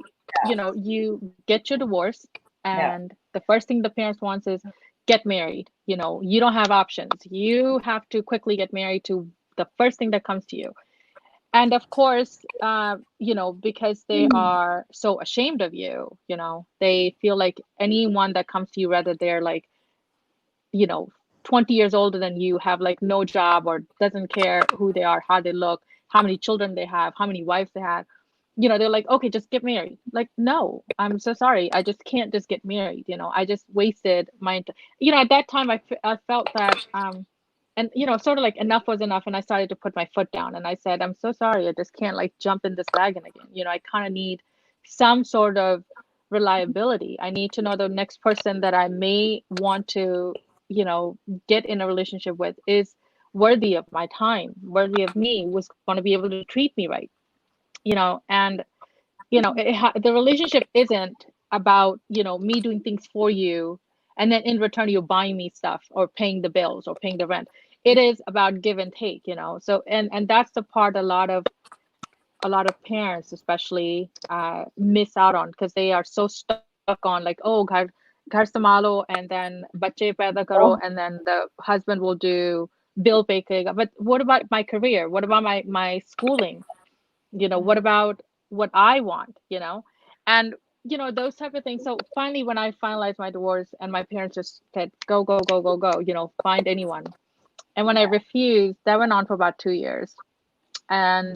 Speaker 1: yeah
Speaker 3: you get your divorce,
Speaker 1: yeah
Speaker 3: and the first thing the parents wants is get married. You don't have options. You have to quickly get married to the first thing that comes to you. And of course, because they are so ashamed of you, they feel like anyone that comes to you, whether they're like, you know 20 years older than you, have like no job, or doesn't care who they are, how they look, how many children they have, how many wives they have, they're like, okay, just get married. Like, no, I'm so sorry, I just can't just get married. I just wasted at that time, I felt that, and sort of like enough was enough, and I started to put my foot down, and I said, I'm so sorry, I just can't like jump in this wagon again. I kind of need some sort of reliability. I need to know the next person that I may want to, you know, get in a relationship with is worthy of my time, worthy of me, was going to be able to treat me right, and the relationship isn't about, me doing things for you, and then in return you're buying me stuff or paying the bills or paying the rent. It is about give and take, so, and that's the part a lot of parents especially miss out on, because they are so stuck on like, oh, ghar sambhalo, and then bache paida karo,
Speaker 1: oh,
Speaker 3: and then the husband will do bill pay karega. But what about my career? What about my schooling? What about what I want? And those type of things. So finally, when I finalized my divorce, and my parents just said, go, go, go, go, go, find anyone. And when I refused, that went on for about 2 years. And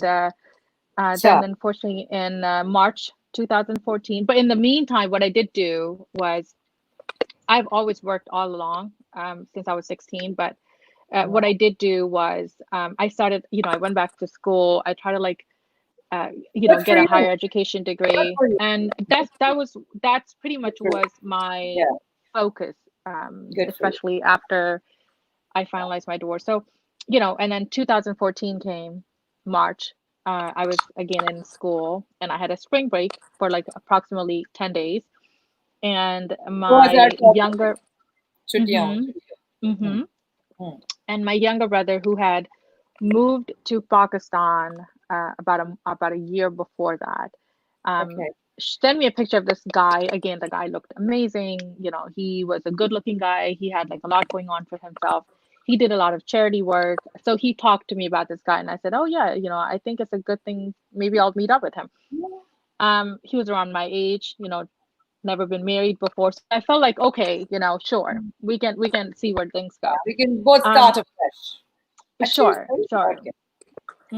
Speaker 1: अच्छा
Speaker 3: then unfortunately in March 2014. But in the meantime, what I did do was, I've always worked all along, since I was 16. But what I did do was, I started, I went back to school. I tried to like,
Speaker 1: good for
Speaker 3: get a
Speaker 1: you
Speaker 3: higher education
Speaker 1: good
Speaker 3: degree.
Speaker 1: for you
Speaker 3: And that's pretty
Speaker 1: good
Speaker 3: much
Speaker 1: for you
Speaker 3: was my
Speaker 1: yeah
Speaker 3: focus,
Speaker 1: good for you
Speaker 3: especially after I finalized my divorce. So, and then 2014 came, March. I was again in school, and I had a spring break for like approximately 10 days. And my
Speaker 1: 2014 में
Speaker 3: younger,
Speaker 1: छुट्टियां
Speaker 3: mm-hmm,
Speaker 1: हुई. हम्म,
Speaker 3: mm-hmm,
Speaker 1: hmm,
Speaker 3: and my younger brother who had moved to Pakistan about a year before that, um,
Speaker 1: okay.
Speaker 3: sent me a picture of this guy. Again, the guy looked amazing. You know, he was a good-looking guy. He had like a lot going on for himself. He did a lot of charity work. So he talked to me about this guy, and I said, "Oh yeah, you know, I think it's a good thing. Maybe I'll meet up with him." He was around my age. You know, never been married before, so I felt like, okay, you know, sure, we can see where things
Speaker 1: Yeah,
Speaker 3: go.
Speaker 1: we can both
Speaker 3: Um,
Speaker 1: start afresh. अच्छी
Speaker 3: sure,
Speaker 1: सही
Speaker 3: sure.
Speaker 1: बात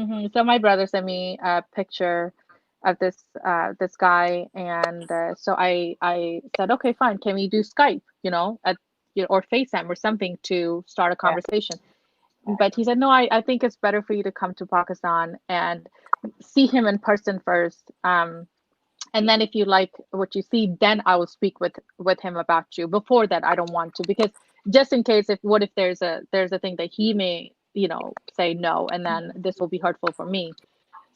Speaker 1: है.
Speaker 3: So my brother sent me a picture of this guy, and so I said, okay, fine. Can we do Skype? You know, or FaceTime or something to start a
Speaker 1: Yeah.
Speaker 3: conversation. But he said, no, I think it's better for you to come to Pakistan and see him in person first. And then if you like what you see, then I will speak with him about you. Before that, I don't want to, because just in case, if what if there's a thing that he may, you know, say no, and then this will be hurtful for me.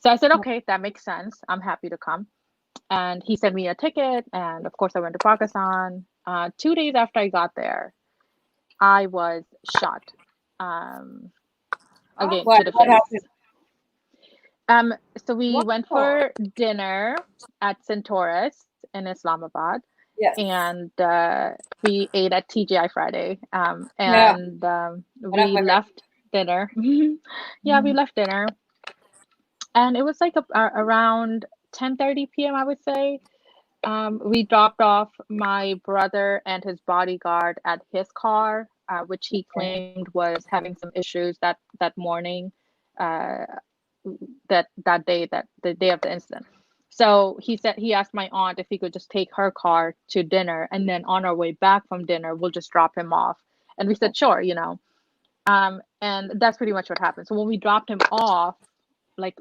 Speaker 3: So I said, okay, that makes sense. I'm happy to come. And he sent me a ticket, and of course I went to Pakistan. 2 days after I got there, I was shot, um,
Speaker 2: Oh,
Speaker 3: again,
Speaker 1: What
Speaker 3: to the
Speaker 1: what
Speaker 3: face.
Speaker 1: happened?
Speaker 3: Um, so we went
Speaker 2: wow.
Speaker 3: for dinner at Centaurus in Islamabad,
Speaker 1: Yes.
Speaker 3: and we ate at TGI Friday.
Speaker 1: Yeah.
Speaker 3: And
Speaker 1: One of
Speaker 3: we
Speaker 1: my favorite.
Speaker 3: left dinner. Yeah, we left dinner, and it was like around 10:30 p.m., I would say. We dropped off my brother and his bodyguard at his car, which he
Speaker 1: Okay.
Speaker 3: claimed was having some issues that morning, uh, that day, that the day of the incident. So he asked my aunt if he could just take her car to dinner, and then on our way back from dinner, we'll just drop him off. And we said, sure, you know. And that's pretty much what happened. So when we dropped him off, like,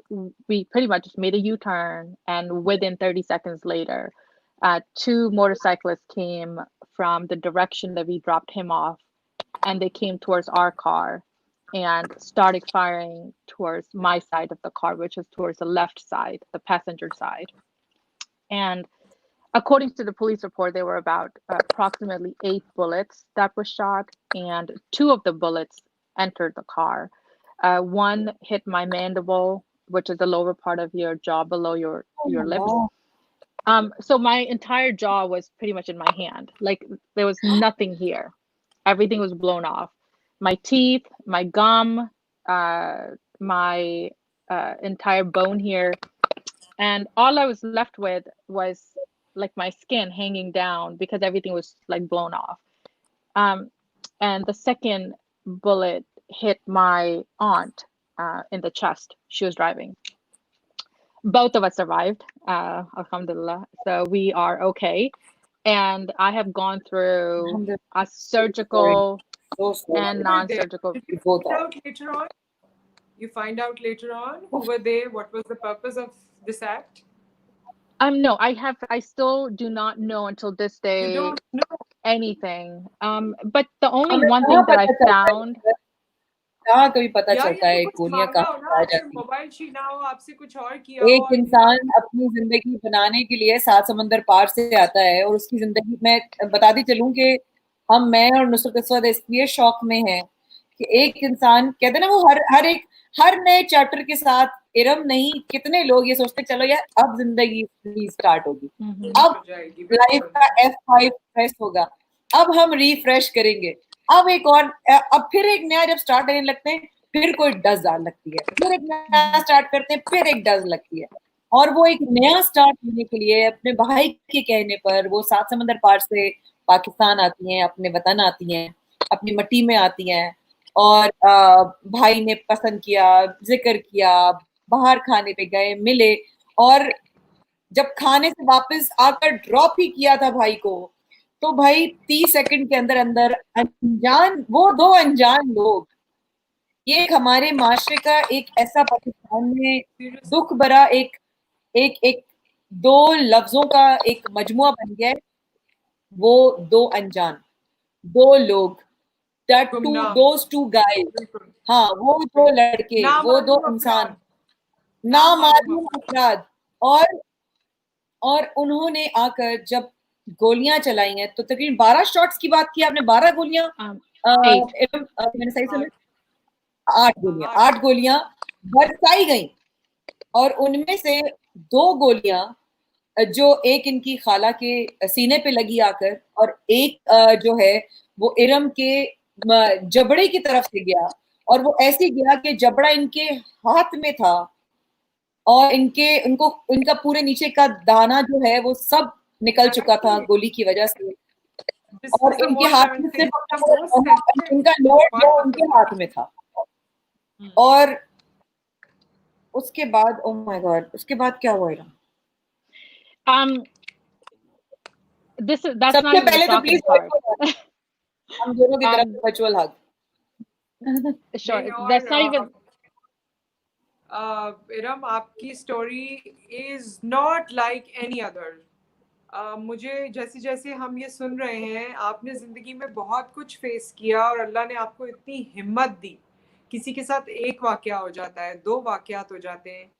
Speaker 3: we pretty much just made a U-turn, and within 30 seconds later, two motorcyclists came from the direction that we dropped him off, and they came towards our car and started firing towards my side of the car, which was towards the left side, the passenger side. And according to the police report, there were about approximately 8 bullets that were shot, and two of the bullets entered the car. One hit my mandible, which is the lower part of your jaw below
Speaker 1: Oh
Speaker 3: your
Speaker 1: my
Speaker 3: lips.
Speaker 1: God.
Speaker 3: So my entire jaw was pretty much in my hand. Like, there was nothing here. Everything was blown off. My teeth, my gum, uh, my entire bone here, and all I was left with was like my skin hanging down because everything was like blown off. Um, and the second bullet hit my aunt in the chest. She was driving. Both of us survived, alhamdulillah. So we are okay. And I have gone through
Speaker 1: I'm
Speaker 3: a
Speaker 1: so sorry.
Speaker 3: surgical
Speaker 1: So
Speaker 2: Who
Speaker 1: sorry.
Speaker 3: and
Speaker 2: were they?
Speaker 3: non-surgical.
Speaker 2: Did you
Speaker 1: We both
Speaker 2: find
Speaker 1: are.
Speaker 2: out later on? You find out later on who were they? What was the purpose of this act?
Speaker 3: No, I still do not know until this
Speaker 2: You
Speaker 3: day
Speaker 2: don't know.
Speaker 3: anything. But the only
Speaker 1: हमें
Speaker 3: one
Speaker 1: कहाँ
Speaker 3: thing that I
Speaker 1: पता चलता
Speaker 3: found,
Speaker 1: है? कहाँ कभी पता
Speaker 2: या
Speaker 1: चलता
Speaker 2: ये तो
Speaker 1: है
Speaker 2: कुछ
Speaker 1: गोलियां
Speaker 2: मांगा
Speaker 1: कहाँ
Speaker 2: हो ना,
Speaker 1: से आ
Speaker 2: आपसे
Speaker 1: जाती हैं?
Speaker 2: मोबाइल छीना हो, आपसे कुछ और किया हो,
Speaker 1: एक
Speaker 2: और ये
Speaker 1: इंसान
Speaker 2: आप
Speaker 1: अपनी जिंदगी बनाने के लिए 7 समंदर पार से आता है और उसकी जिंदगी में बताती चलूं कि मैं और नुसरत इस वक्त इसलिए शौक में है कि एक इंसान कहते हैं ना, वो हर नए चैप्टर के साथ इरम नहीं कितने लोग ये सोचते चलो यार अब जिंदगी स्टार्ट होगी,
Speaker 3: mhm,
Speaker 2: फिनिश
Speaker 1: अब
Speaker 2: हो जाएगी,
Speaker 1: लाइफ
Speaker 2: बिल्कुल।
Speaker 1: का F5 प्रेस होगा, अब हम रिफ्रेश करेंगे, अब एक और अब फिर एक नया जब स्टार्ट करने लगते हैं फिर कोई डज डाल लगती है, फिर एक नया स्टार्ट करते हैं फिर एक डज लगती है। और वो एक नया स्टार्ट होने के लिए अपने भाई के कहने पर वो 7 समंदर पार से पाकिस्तान आती हैं, अपने वतन आती हैं, अपनी मट्टी में आती हैं और भाई ने पसंद किया, जिक्र किया, बाहर खाने पे गए, मिले और जब खाने से वापस आकर ड्रॉप ही किया था भाई को, तो भाई 30 सेकंड के अंदर अंदर अनजान वो दो अनजान लोग, ये एक हमारे माशरे का एक ऐसा पाकिस्तान में
Speaker 2: सीरियस
Speaker 1: दुख भरा एक एक एक दो लफ्जों का एक मजमुआ बन गया है, वो दो अनजान, दो लोग, that two
Speaker 2: गुमनाम,
Speaker 1: those two guys,
Speaker 2: बिल्कुल
Speaker 1: हाँ वो दो लड़के, वो दो
Speaker 2: नामालूम
Speaker 1: इंसान,
Speaker 2: अफराद।
Speaker 1: नामालूम अफराद। और उन्होंने आकर जब गोलियां चलाई हैं तो तकरीबन 12 शॉट्स की बात की आपने, 12 गोलियां,
Speaker 3: 8
Speaker 1: मैंने सही सुना, 8 गोलियां बरसाई गई और उनमें से 2 गोलियां जो एक इनकी खाला के सीने पे लगी आकर और एक जो है वो इरम के जबड़े की तरफ से गया और वो ऐसे गया कि जबड़ा इनके हाथ में था और इनका पूरे नीचे का दाना जो है वो सब निकल चुका था गोली की वजह से और इनके हाथ में सिर्फ इनका नोट जो उनके हाथ में था। और उसके बाद ओ माय गॉड, उसके बाद क्या हुआ इरम?
Speaker 3: that's not
Speaker 1: सबसे
Speaker 3: even the
Speaker 1: पहले तो
Speaker 3: shocking
Speaker 1: प्लीज
Speaker 3: part.
Speaker 1: हम दोनों की तरफ virtual hug.
Speaker 3: Sure, that's not even.
Speaker 2: Iram, आपकी story is not like any other. मुझे जैसे जैसे हम ये सुन रहे हैं, आपने ज़िंदगी में बहुत कुछ फेस किया और अल्लाह ने आपको इतनी हिम्मत दी। किसी के साथ एक वाकया हो जाता है, 2 वाकयात हो जाते हैं,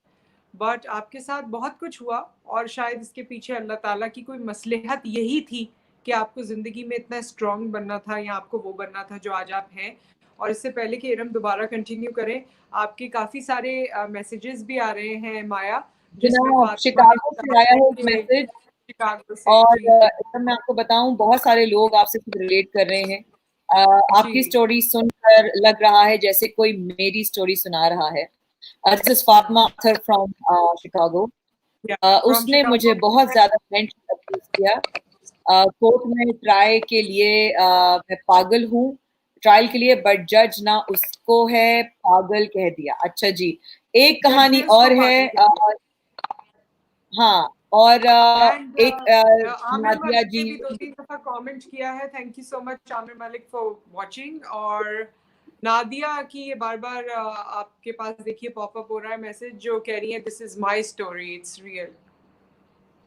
Speaker 2: बट आपके साथ बहुत कुछ हुआ और शायद इसके पीछे अल्लाह ताला की कोई मसलहत यही थी कि आपको ज़िंदगी में इतना स्ट्रॉन्ग बनना था या आपको वो बनना था जो आज आप हैं। और इससे पहले कि इरम दोबारा कंटिन्यू करें, आपके काफ़ी सारे मैसेजेस भी आ रहे हैं माया, जिसमें
Speaker 1: जनाब
Speaker 2: फातिमा ने
Speaker 1: शिकागो से आया है एक मैसेज
Speaker 2: शिकागो से।
Speaker 1: और
Speaker 2: जी
Speaker 1: मैं आपको बताऊं बहुत सारे लोग आपसे रिलेट कर रहे हैं। आपकी
Speaker 2: जी
Speaker 1: स्टोरी सुनकर लग रहा है जैसे कोई मेरी स्टोरी सुना रहा है। This is Fatima Akhtar from Chicago.
Speaker 2: From
Speaker 1: उसने मुझे बहुत ज्यादा फ्रेंडशिप अप्रोच किया। कोर्ट में ट्राई के लिए मैं पागल हूँ ट्रायल के लिए, बट जज ना उसको है पागल कह दिया। अच्छा जी, एक कहानी और है। हाँ, और
Speaker 2: एंड
Speaker 1: एक
Speaker 2: आमिर
Speaker 1: नादिया
Speaker 2: मलिक ने
Speaker 1: जी।
Speaker 2: भी 2-3 दफा कमेंट किया है। Thank you so much Aamir Malik for watching. और नादिया की ये बार बार आपके पास देखिए पॉपअप हो रहा है मैसेज, जो कह रही है this is my story, it's real.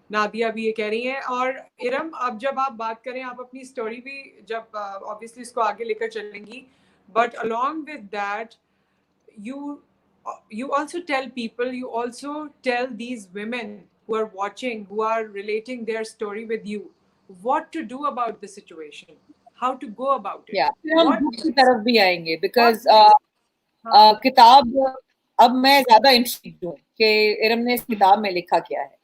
Speaker 2: Nadia भी ये कह रही हैं। और इरम, अब जब आप बात करें, आप अपनी स्टोरी भी जब ऑब्वियसली इसको आगे लेकर चलेंगी, but along with that you you also tell people, you also tell these women who are watching, who are relating their story with you, what to do about the situation, how to go about
Speaker 1: या
Speaker 2: it,
Speaker 1: फिर हम
Speaker 2: what
Speaker 1: book की
Speaker 2: next,
Speaker 1: तरफ भी आएंगे
Speaker 2: what
Speaker 1: because
Speaker 2: next। हाँ
Speaker 1: किताब, अब मैं ज्यादा इंट्रिग्ड हूँ कि इरम ने इस किताब में लिखा क्या है।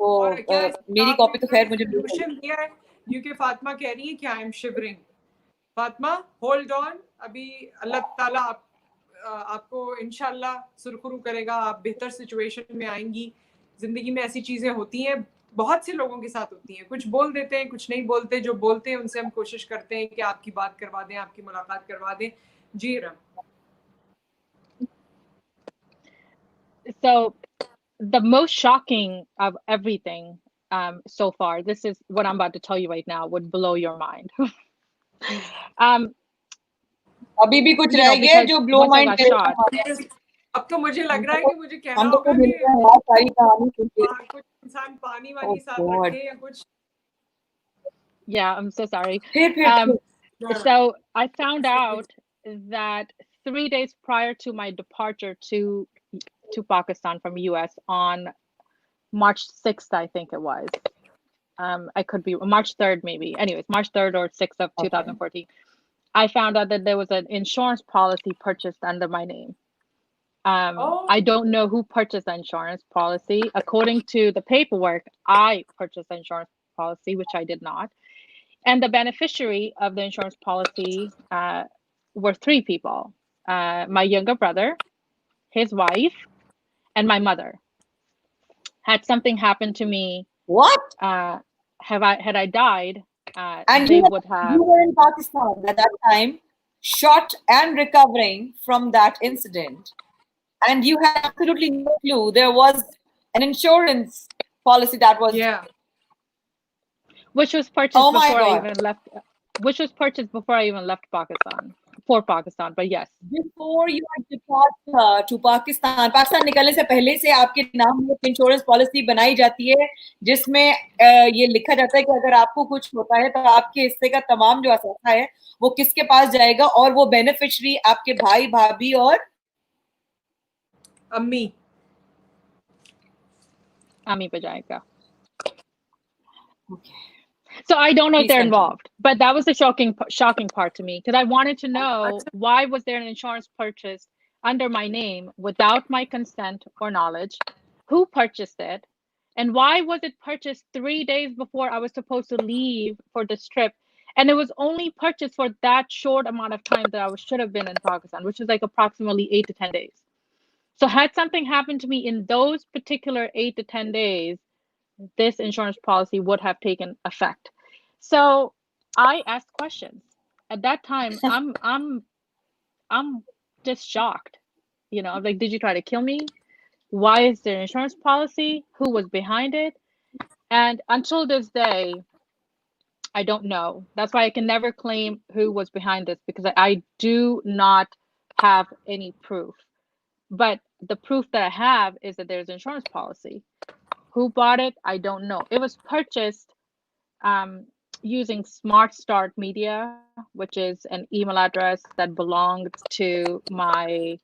Speaker 1: तो
Speaker 2: और क्या इस
Speaker 1: मेरी
Speaker 2: किताब
Speaker 1: कॉपी
Speaker 2: में
Speaker 1: तो
Speaker 2: कोई
Speaker 1: खैर मुझे मिल गई।
Speaker 2: सोल्यूशन दिया है? क्योंकि फातिमा कह रही है कि I am shivering. Fatima hold on, अभी अल्लाह ताला आपको इंशाल्लाह सुरखुरू करेगा, आप बेहतर सिचुएशन में आएंगी। जिंदगी में ऐसी चीजें होती हैं, बहुत से लोगों के साथ होती हैं, कुछ बोल देते हैं कुछ नहीं बोलते, जो बोलते हैं उनसे हम कोशिश करते हैं कि आपकी बात करवा दें, आपकी मुलाकात करवा दें। जी रम।
Speaker 3: So the most shocking of everything so far, this is what I'm about to tell you right now, would blow your mind. um,
Speaker 1: अभी भी कुछ
Speaker 3: you
Speaker 1: रह
Speaker 3: know,
Speaker 1: गया है
Speaker 3: because
Speaker 1: जो blow
Speaker 3: once I
Speaker 1: mind
Speaker 3: got
Speaker 1: करेगा।
Speaker 3: shot,
Speaker 2: अब तो मुझे लग रहा है कि मुझे कहना
Speaker 1: हम तो
Speaker 2: होगा
Speaker 1: खुद
Speaker 2: कि
Speaker 1: सारी कहानी सुन के।
Speaker 2: कुछ इंसान पानी
Speaker 1: ओह
Speaker 2: वानी साथ
Speaker 1: गॉड,
Speaker 2: रखे या कुछ।
Speaker 3: yeah, I'm so sorry.
Speaker 1: फिर
Speaker 3: Um, so I found out that 3 days prior to my departure to Pakistan from US on March 6th, I think it was. I could be March 3rd, maybe. Anyways, March 3rd or 6th of 2014. I found out that there was an insurance policy purchased under my name. I don't know who purchased the insurance policy. According to the paperwork, I purchased the insurance policy, which I did not. And the beneficiary of the insurance policy were 3 people: my younger brother, his wife, and my mother. Had something happened to me,
Speaker 1: What?
Speaker 3: had I died,
Speaker 1: And
Speaker 3: they would have.
Speaker 1: you were in Pakistan at that time, shot and recovering from that incident, and you had absolutely no clue there was an insurance policy that was.
Speaker 2: Yeah.
Speaker 3: Which was purchased
Speaker 1: Oh my
Speaker 3: before I
Speaker 1: God.
Speaker 3: even left. Which was purchased before I even left Pakistan, for Pakistan. But yes.
Speaker 1: Before you had depart to Pakistan, Pakistan निकलने से पहले से आपके नाम में insurance policy बनाई जाती है जिसमें ये लिखा जाता है कि अगर आपको कुछ होता है तो आपके हिस्से का तमाम जो असासा है वो किसके पास जाएगा, और वो बेनिफिशियरी आपके भाई भाभी और
Speaker 2: अम्मी।
Speaker 3: Ami pe jayega.
Speaker 1: Okay.
Speaker 3: So I don't know if
Speaker 1: Please
Speaker 3: they're
Speaker 1: continue.
Speaker 3: involved, but that was the shocking part to me because I wanted to know why was there an insurance purchased under my name without my consent or knowledge, who purchased it, and why was it purchased 3 days before I was supposed to leave for this trip, and it was only purchased for that short amount of time that should have been in Pakistan, which was like approximately 8 to 10 days. So had something happened to me in those particular 8 to 10 days, this insurance policy would have taken effect. So I asked questions. At that time, I'm just shocked. I'm like, did you try to kill me? Why is there an insurance policy? Who was behind it? And until this day, I don't know. That's why I can never claim who was behind this because I do not have any proof. But the proof that I have is that there's an insurance policy. Who bought it? I don't know. It was purchased um, using Smart Start Media, which is an email address that belonged to my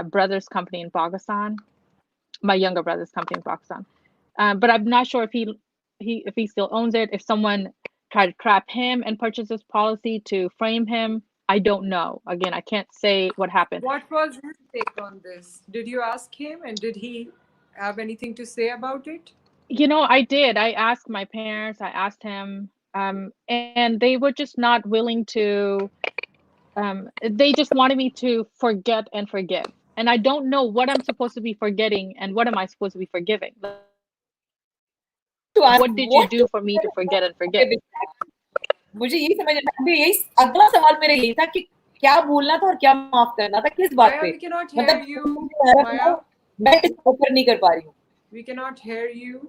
Speaker 3: brother's company in Pakistan, my younger brother's company in Pakistan. But I'm not sure if he still owns it. If someone tried to trap him and purchase this policy to frame him, I don't know. Again, I can't say what happened.
Speaker 2: What was his take on this? Did you ask him and did he have anything to say about it?
Speaker 3: I did. I asked my parents, I asked him, and they were just not willing to, they just wanted me to forget and forgive. And I don't know what I'm supposed to be forgetting and what am I supposed to be forgiving. Like, what did you do for me to forget and forgive?
Speaker 1: what to okay, मुझे यही समझ अभी यही अगला सवाल मेरा यही था कि क्या भूलना था और क्या माफ करना था किस बात
Speaker 2: Maya,
Speaker 1: पे
Speaker 2: we cannot hear
Speaker 1: मतलब
Speaker 2: you.
Speaker 1: मैं
Speaker 2: Maya,
Speaker 1: ऊपर नहीं कर पा रही हूँ.
Speaker 2: we cannot hear you.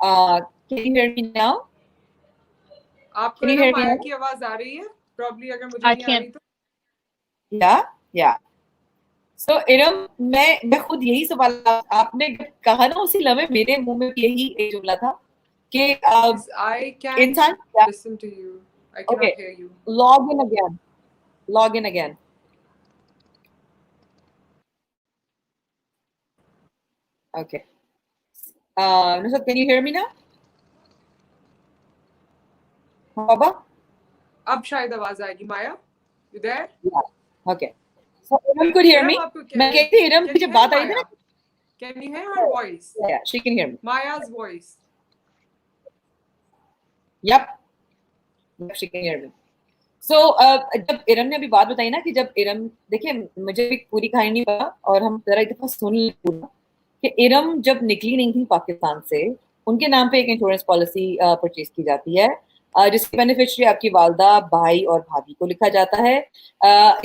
Speaker 1: Can you hear me now?
Speaker 2: आपको
Speaker 1: Can you
Speaker 2: है ना
Speaker 1: hear me
Speaker 2: माया
Speaker 1: now?
Speaker 2: की आवाज आ रही है? Probably अगर मुझे
Speaker 3: I
Speaker 2: नहीं आ
Speaker 3: can't.
Speaker 2: रही तो.
Speaker 1: Yeah. So इरम मैं खुद यही सवाल आपने कहा ना उसी लम्हे मेरे मुंह में यही एक जुमला था कि
Speaker 2: I can't
Speaker 1: इंसान
Speaker 2: listen to you. I cannot
Speaker 1: okay
Speaker 2: hear you.
Speaker 1: log in again. Okay. Nusrat, can you hear me now? Baba?
Speaker 2: अब शायद आवाज आएगी. Maya, you there?
Speaker 1: Yeah. Okay. So Iram could hear
Speaker 2: Iram,
Speaker 1: me.
Speaker 2: आपको
Speaker 1: मैं कहती Iram
Speaker 2: can
Speaker 1: की
Speaker 2: you
Speaker 1: जब
Speaker 2: hear
Speaker 1: बात आई थी ना.
Speaker 2: Maya? Can you hear her voice?
Speaker 1: Yeah, she can hear me.
Speaker 2: Maya's voice.
Speaker 1: Yep, she can hear me. So जब इरम ने अभी बात बताई ना कि जब इरम देखिए मुझे भी पूरी कहानी नहीं पता और हम जरा एक दफा सुन लें पूरा कि इरम जब निकली नहीं थी पाकिस्तान से उनके नाम पे एक इंश्योरेंस पॉलिसी परचेज की जाती है जिसकी बेनिफिशियरी आपकी वालदा भाई और भाभी को लिखा जाता है.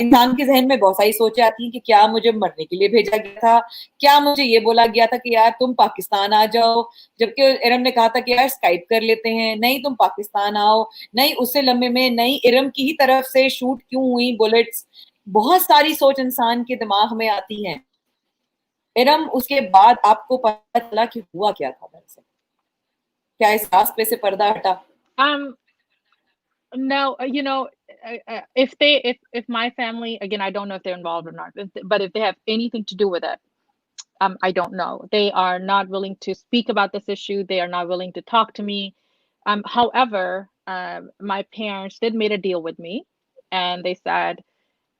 Speaker 1: इंसान के जहन में बहुत सारी सोचें आती हैं कि क्या मुझे मरने के लिए भेजा गया था, क्या मुझे ये बोला गया था कि यार तुम पाकिस्तान आ जाओ, जबकि इरम ने कहा था कि यार स्काइप कर लेते हैं, नहीं तुम पाकिस्तान आओ, नहीं उससे लम्बे में नहीं इरम की ही तरफ से शूट क्यों हुई बुलेट्स. बहुत सारी सोच इंसान के दिमाग में आती हैं. इरम उसके बाद आपको पता चला कि हुआ क्या था दरअसल, क्या इस रास्ते से पर्दा हटा?
Speaker 3: Um, no, if my family, again, I don't know if they're involved or not, but if they have anything to do with it, I don't know. They are not willing to speak about this issue. They are not willing to talk to me. However, my parents did made a deal with me, and they said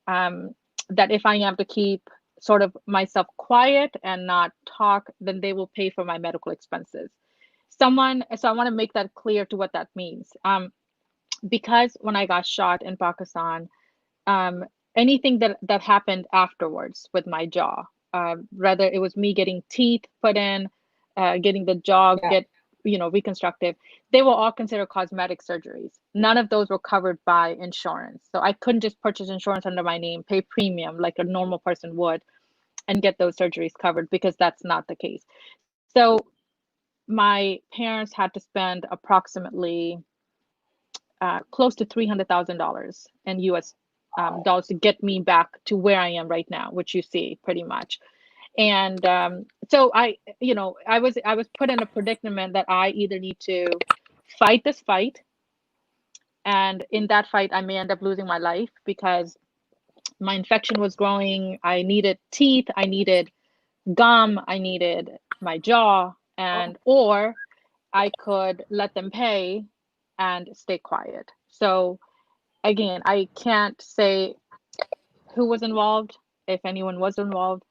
Speaker 3: um, that if I am to keep sort of myself quiet and not talk, then they will pay for my medical expenses. So I want to make that clear to what that means. Because when I got shot in Pakistan, um, anything that happened afterwards with my jaw, whether it was me getting teeth put in, getting the jaw
Speaker 1: Yeah.
Speaker 3: get reconstructive, they were all considered cosmetic surgeries. None of those were covered by insurance, so I couldn't just purchase insurance under my name, pay premium like a normal person would, and get those surgeries covered because that's not the case. So my parents had to spend approximately close to $300,000 in US dollars to get me back to where I am right now, which you see pretty much. And so I was put in a predicament that I either need to fight this fight, and in that fight I may end up losing my life because my infection was growing. I needed teeth, I needed gum, I needed my jaw, and or I could let them pay and stay quiet. So again, I can't say who was involved, if anyone was involved.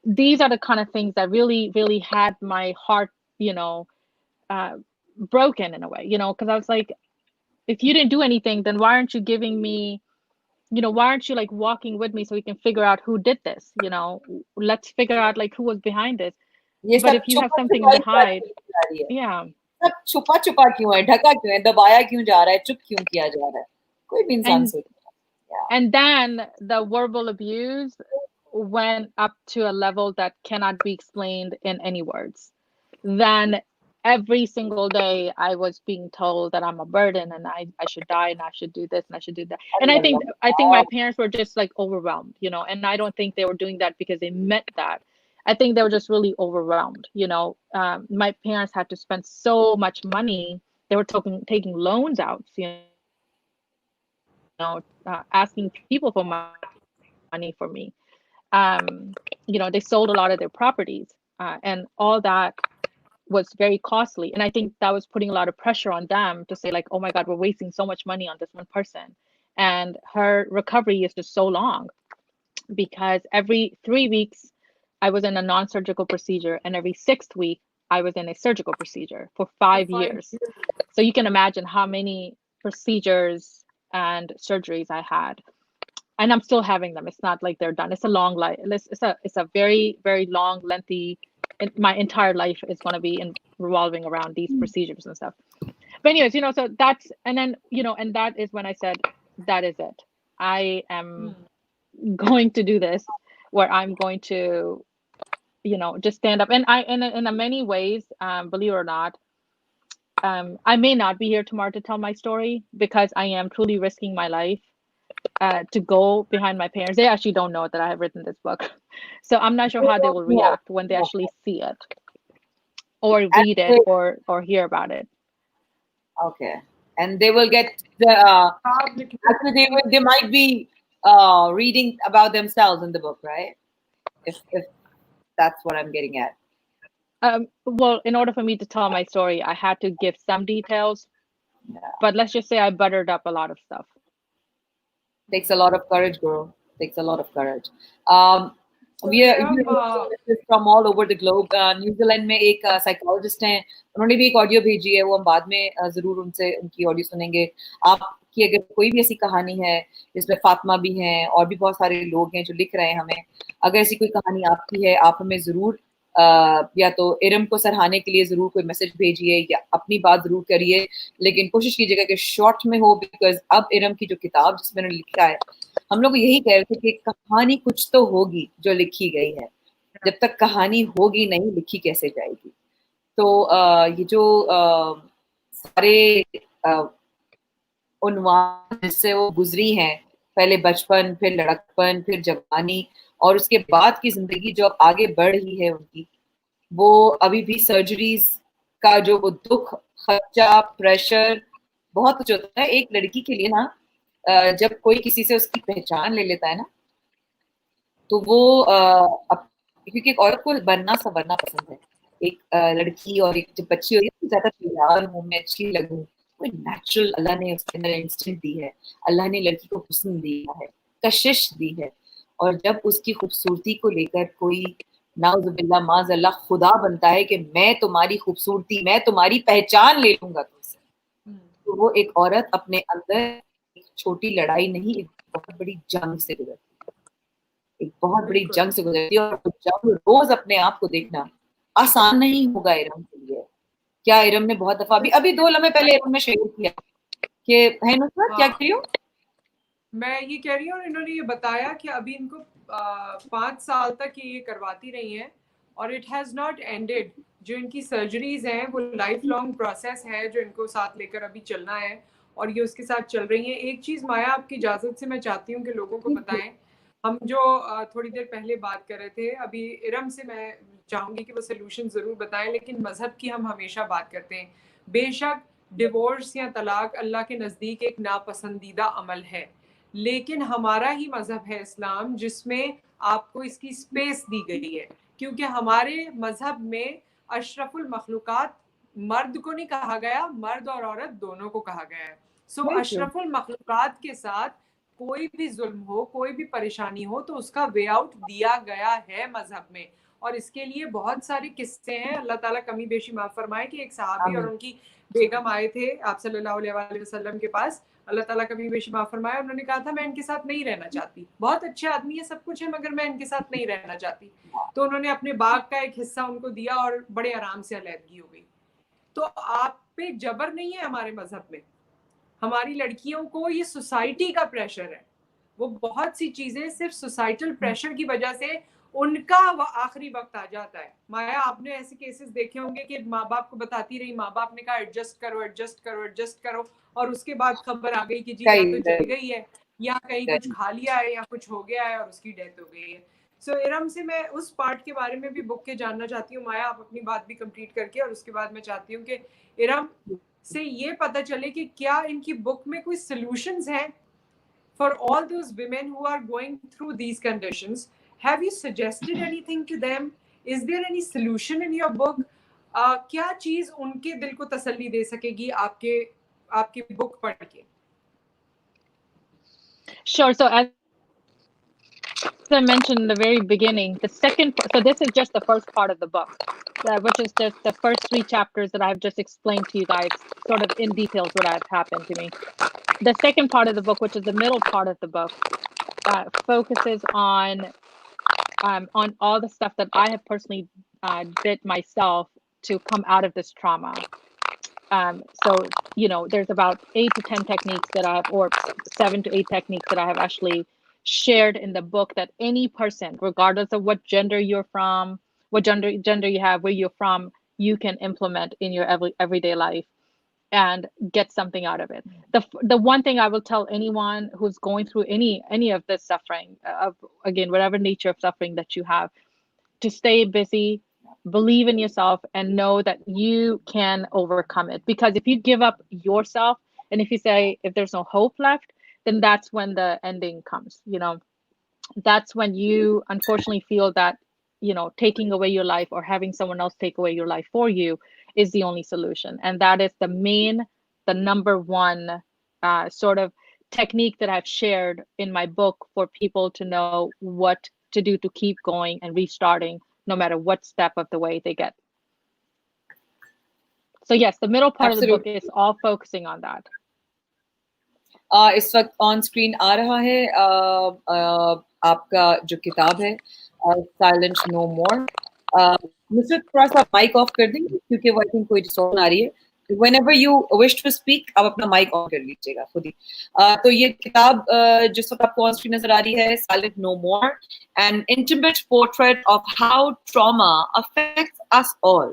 Speaker 3: These are the kind of things that really, really had my heart, you know, uh, broken in a way, you know, because I was like, if you didn't do anything, then why aren't you giving me, you know, why aren't you like walking with me so we can figure out who did this? You know, let's figure out like who was behind this.
Speaker 1: ये
Speaker 3: But
Speaker 1: सब
Speaker 3: if you have
Speaker 1: छुपा
Speaker 3: something
Speaker 1: छुपाई
Speaker 3: to
Speaker 1: बात
Speaker 3: hide,
Speaker 1: की जा रही है,
Speaker 3: yeah.
Speaker 1: सब छुपा छुपा क्यों है, ढका क्यों है, दबाया क्यों जा रहा है, चुप क्यों किया जा रहा है, कोई भी इंसान
Speaker 3: And
Speaker 1: सोच
Speaker 3: and then the verbal abuse went up to a level that cannot be explained in any words. Then every single day I was being told that I'm a burden and I should die and I should do this and I should do that. And I think my parents were just like overwhelmed, you know, and I don't think they were doing that because they meant that. I think they were just really overwhelmed, you know. My parents had to spend so much money. They were taking loans out, you know, asking people for money for me. You know, they sold a lot of their properties, and all that was very costly. And I think that was putting a lot of pressure on them to say, like, oh my God, we're wasting so much money on this one person. And her recovery is just so long because every 3 weeks I was in a non-surgical procedure, and every 6th week I was in a surgical procedure for five
Speaker 2: for 5
Speaker 3: years.
Speaker 2: years.
Speaker 3: So you can imagine how many procedures and surgeries I had. And I'm still having them. It's not like they're done. It's a long life. It's a very, very long, lengthy. My entire life is going to be revolving around these procedures and stuff. But anyways, you know, so that's, and then, you know, and that is when I said, that is it. I am going to do this, where I'm going to, you know, just stand up. And in a many ways, believe it or not, I may not be here tomorrow to tell my story because I am truly risking my life to go behind my parents. They actually don't know that I have written this book. So I'm not sure how they will
Speaker 1: रहा
Speaker 3: react when they actually see it or read it
Speaker 1: है.
Speaker 3: or hear about it.
Speaker 1: Okay, and they will get the actually they might be reading about themselves in the book, right? If that's what I'm getting at.
Speaker 3: Well, in order for me to tell my story, I had to give some details,
Speaker 1: Yeah.
Speaker 3: but let's just say I buttered up a lot of stuff.
Speaker 1: Takes a lot of courage, girl. Takes a lot of courage. Um, we are from all over the globe. New Zealand में एक psychologist हैं, उन्होंने भी एक audio भेजी है, वो हम बाद में जरूर उनसे उनकी ऑडियो सुनेंगे. आपकी अगर कोई भी ऐसी कहानी है जिसमें फातिमा भी हैं और भी बहुत सारे लोग हैं जो लिख रहे हैं हमें, अगर ऐसी कोई कहानी आपकी है, आप हमें जरूर या तो इरम को सराहने के लिए जरूर कोई मैसेज भेजिए या अपनी बात जरूर करिए, लेकिन कोशिश कीजिएगा कि शॉर्ट में हो, बिकॉज अब इरम की जो किताब जिसमें उन्होंने लिखा है, हम लोग यही कह रहे थे कि कहानी कुछ तो होगी जो लिखी गई है, जब तक कहानी होगी नहीं लिखी कैसे जाएगी. तो ये जो सारे उन्वान जिससे वो गुजरी हैं, पहले बचपन, फिर लड़कपन, फिर जवानी और उसके बाद की जिंदगी जो अब आगे बढ़ रही है उनकी, वो अभी भी सर्जरीज का जो वो दुख, खर्चा, प्रेशर बहुत कुछ होता है एक लड़की के लिए ना. जब कोई किसी से उसकी पहचान ले लेता है ना, तो वो क्योंकि एक औरत को बनना संवरना पसंद है, एक लड़की और एक जब बच्ची होती है तो ज्यादा तैयार हूँ मैं, अच्छी लगूं, वो नेचुरल अल्लाह ने उसके अंदर इंस्टिंक्ट दी है. अल्लाह ने लड़की को हुस्न दिया है, कशिश दी है, और जब उसकी खूबसूरती को लेकर कोई नाउजुबिल्लाह माज़अल्लाह खुदा बनता है कि मैं तुम्हारी खूबसूरती, मैं तुम्हारी पहचान ले लूंगा तुमसे, तो वो एक औरत अपने अंदर एक छोटी लड़ाई नहीं, एक बहुत बड़ी जंग से गुजरती है, एक बहुत बड़ी जंग से गुजरती है. और वो जंग रोज अपने आप को देखना आसान नहीं होगा इरम के लिए. क्या इरम ने बहुत दफा अभी 2 लम्हे पहले इरम ने शेयर किया कि है नुसरत, क्या कह रही हो?
Speaker 2: मैं ये कह रही हूँ, इन्होंने ये बताया कि अभी इनको 5 साल तक ये करवाती रही हैं और इट हैज़ नॉट एंडेड. जो इनकी सर्जरीज हैं वो लाइफ लॉन्ग प्रोसेस है जो इनको साथ लेकर अभी चलना है और ये उसके साथ चल रही हैं. एक चीज़ माया, आपकी इजाज़त से मैं चाहती हूँ कि लोगों को बताएं, हम जो थोड़ी देर पहले बात कर रहे थे, अभी इरम से मैं चाहूँगी कि वो सोल्यूशन ज़रूर बताएं, लेकिन मज़हब की हम हमेशा बात करते हैं. बेशक डिवोर्स या तलाक अल्लाह के नज़दीक एक नापसंदीदा अमल है, लेकिन हमारा ही मजहब है इस्लाम जिसमें आपको इसकी स्पेस दी गई है, क्योंकि हमारे मजहब में अशरफुल मखलूकात मर्द को नहीं कहा गया, मर्द और औरत दोनों को कहा गया है. सो अशरफुल मखलूकात के साथ कोई भी जुल्म हो, कोई भी परेशानी हो, तो उसका वे आउट दिया गया है मजहब में. और इसके लिए बहुत सारे किस्से हैं. अल्लाह ताला कमी बेशी माफ फरमाए कि एक सहाबी और उनकी बेगम आए थे आप सल्लल्लाहु अलैहि वसल्लम के पास. अल्लाह ताला कभी बेशी माफ फरमाए. उन्होंने कहा था मैं इनके साथ नहीं रहना चाहती, बहुत अच्छे आदमी है, सब कुछ है, मगर मैं इनके साथ नहीं रहना चाहती. तो उन्होंने अपने बाग का एक हिस्सा उनको दिया और बड़े आराम से अलहदगी हो गई. तो आप पे जबर नहीं है हमारे मजहब में. हमारी लड़कियों को ये सोसाइटी का प्रेशर है. वो बहुत सी चीजें सिर्फ सोसाइटल प्रेशर की वजह से उनका आखिरी वक्त आ जाता है. माया, आपने ऐसे केसेस देखे होंगे कि माँ बाप को बताती रही, माँ बाप ने कहा एडजस्ट करो एडजस्ट करो एडजस्ट करो, और उसके बाद खबर आ गई कि जी या तो चली गई है या कहीं कुछ खा लिया है या कुछ हो गया है और उसकी डेथ हो गई है. सो इरम से मैं उस पार्ट के बारे में भी बुक के जानना चाहती हूँ. माया, आप अपनी बात भी कंप्लीट करके, और उसके बाद मैं चाहती हूँ कि इरम से ये पता चले कि क्या इनकी बुक में कोई सॉल्यूशंस हैं for all those women who are going through these conditions. Have you suggested anything to them? Is there any solution in your book? क्या चीज उनके दिल को तसल्ली दे सकेगी आपकी बुक पढ़ के?
Speaker 3: Sure. So as I mentioned in the very beginning, the second part, so this is just the first part of the book, which is just the first 3 chapters that I've just explained to you guys, sort of in details what has happened to me. The second part of the book, which is the middle part of the book, focuses on all the stuff that I have personally did myself to come out of this trauma. So, there's about 8 to 10 techniques that I have, or 7 to 8 techniques that I have actually shared in the book that any person, regardless of what gender you're from, what gender you have, where you're from, you can implement in your everyday life and get something out of it. The one thing I will tell anyone who's going through any of this suffering, of again whatever nature of suffering that you have, to stay busy, believe in yourself, and know that you can overcome it. Because if you give up yourself, and if you say if there's no hope left, then that's when the ending comes. That's when you unfortunately feel that taking away your life or having someone else take away your life for you is the only solution. And that is the number one sort of technique that I've shared in my book for people to know what to do to keep going and restarting no matter what step of the way they get. So yes, the middle part of the book is all focusing on that.
Speaker 1: इस वक्त on screen आ रहा है आपका जो किताब है silent no मोर. नुसरत थोड़ा सा माइक ऑफ कर देंगे क्योंकि वो आई थिंक कोई डिस्टर्बेंस आ रही है. Whenever you wish to speak, आप अपना माइक ऑन कर लीजिएगा खुद ही. तो ये किताब जिस वक्त आपको ऑन स्क्रीन नजर आ रही है, silent no more, an intimate portrait of how trauma affects us all.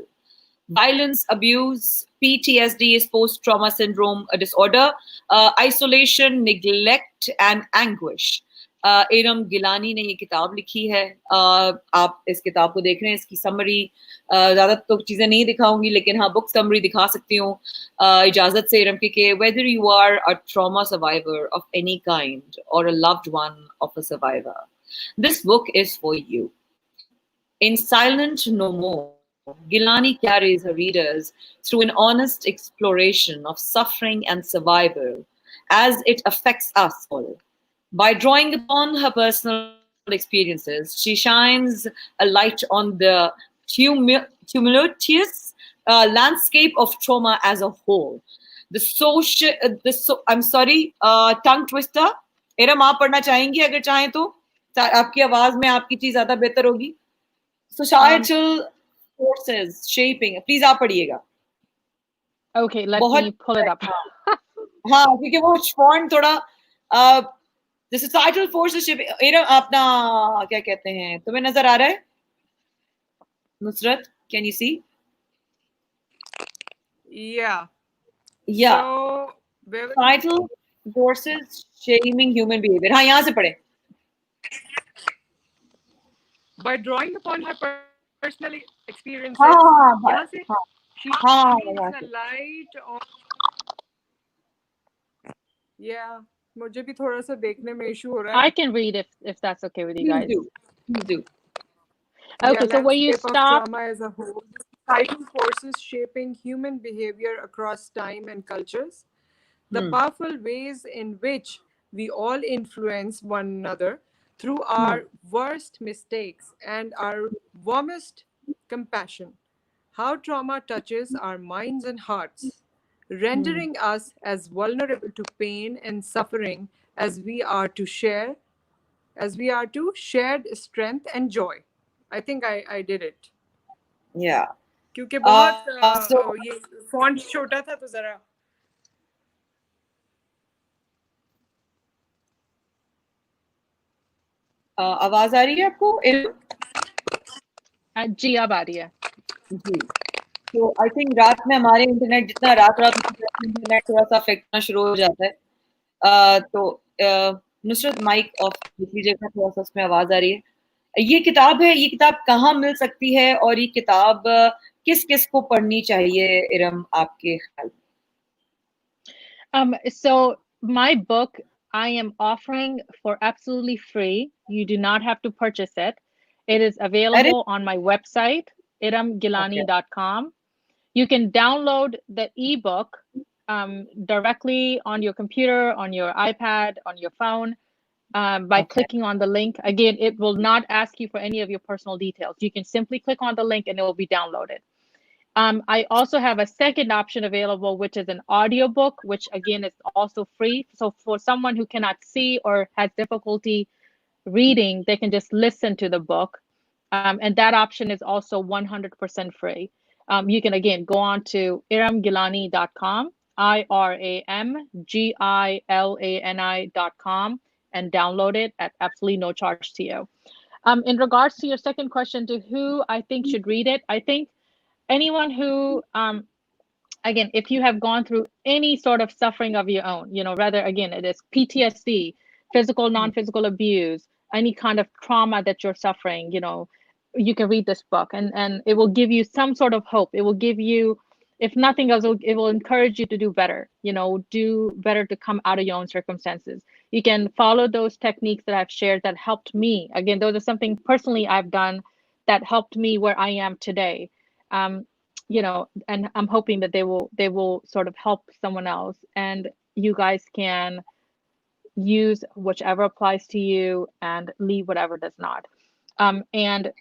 Speaker 1: Violence, abuse, PTSD is post-trauma syndrome disorder, isolation, neglect, and anguish. Iram Gilani ने ये किताब लिखी है. आप इस किताब को देख रहे हैं, इसकी समरी ज़्यादा तो चीज़ें नहीं दिखाऊंगी, लेकिन हाँ बुक समरी दिखा सकती हूँ इजाज़त से इरम की. whether you are a trauma survivor of any kind or a loved one of a survivor, this book is for you. In Silent No More, Gilani carries her readers through an honest exploration of suffering and survival as it affects us all. By drawing upon her personal experiences, she shines a light on the tumultuous landscape of trauma as a whole. I'm sorry, tongue twister. Iram, आप पढ़ना चाहेंगी? अगर चाहें तो आपकी आवाज में आपकी चीज ज्यादा बेहतर होगी. Societal forces shaping. Please आप पढ़िएगा.
Speaker 3: Okay, let me pull it up.
Speaker 1: हाँ, क्योंकि वो font थोड़ा the societal forces shaping. अपना क्या कहते हैं? तुम्हें नजर आ रहा है? Nusrat, can you see?
Speaker 2: Yeah.
Speaker 1: So, societal forces shaping human behavior. हाँ, यहाँ से पढ़े.
Speaker 2: By drawing upon her personal experiences, she shines a light on. Yeah, मुझे भी थोड़ा सा देखने में इशू हो रहा है.
Speaker 3: I can read if that's okay with you guys.
Speaker 1: Please do.
Speaker 3: Okay, so where you stop.
Speaker 2: Trauma as a whole. exciting forces shaping human behavior across time and cultures. The
Speaker 1: Hmm.
Speaker 2: powerful ways in which we all influence one another through
Speaker 1: Hmm.
Speaker 2: our worst mistakes and our warmest compassion. How trauma touches our minds and hearts,
Speaker 1: Hmm.
Speaker 2: rendering us as vulnerable to pain and suffering as we are to share, as we are to shared strength and joy. I think I did it.
Speaker 1: Yeah.
Speaker 2: क्योंकि बहुत
Speaker 1: So
Speaker 2: ये font छोटा था तो जरा
Speaker 1: आवाज आ रही है आपको इरम?
Speaker 3: जी अब आ रही है।
Speaker 1: जी। तो आई थिंक रात में हमारे इंटरनेट जितना रात रात इंटरनेट थोड़ा सा अफेक्ट करना शुरू हो जाता है। तो नुसरत माइक ऑफ देख लीजिएगा, थोड़ा सा उसमें आवाज आ रही है। ये किताब है, ये किताब कहाँ मिल सकती है और ये किताब किस किस को पढ़नी चाहिए इरम आपके ख्याल में?
Speaker 3: So my book I am offering for absolutely free. You do not have to purchase it. It is
Speaker 1: अरे
Speaker 3: available on my website,
Speaker 1: okay
Speaker 3: iramgilani.com. You can download the ebook directly on your computer, on your iPad, on your phone by
Speaker 1: okay
Speaker 3: clicking on the link. Again, it will not ask you for any of your personal details. You can simply click on the link and it will be downloaded. I also have a second option available, which is an audiobook, which again is also free. So for someone who cannot see or has difficulty reading, they can just listen to the book. And that option is also 100% free. You can again go on to iramgilani.com, iramgilani.com, and download it at absolutely no charge to you. In regards to your second question to who I think should read it, I think anyone who again, if you have gone through any sort of suffering of your own, rather again it is PTSD, physical, non-physical abuse, any kind of trauma that you're suffering, you can read this book, and it will give you some sort of hope. It will give you, if nothing else, it will encourage you to do better, do better to come out of your own circumstances. You can follow those techniques that I've shared that helped me. Again, those are something personally I've done that helped me where I am today. um, and I'm hoping that they will sort of help someone else, and you guys can use whichever applies to you and leave whatever does not. And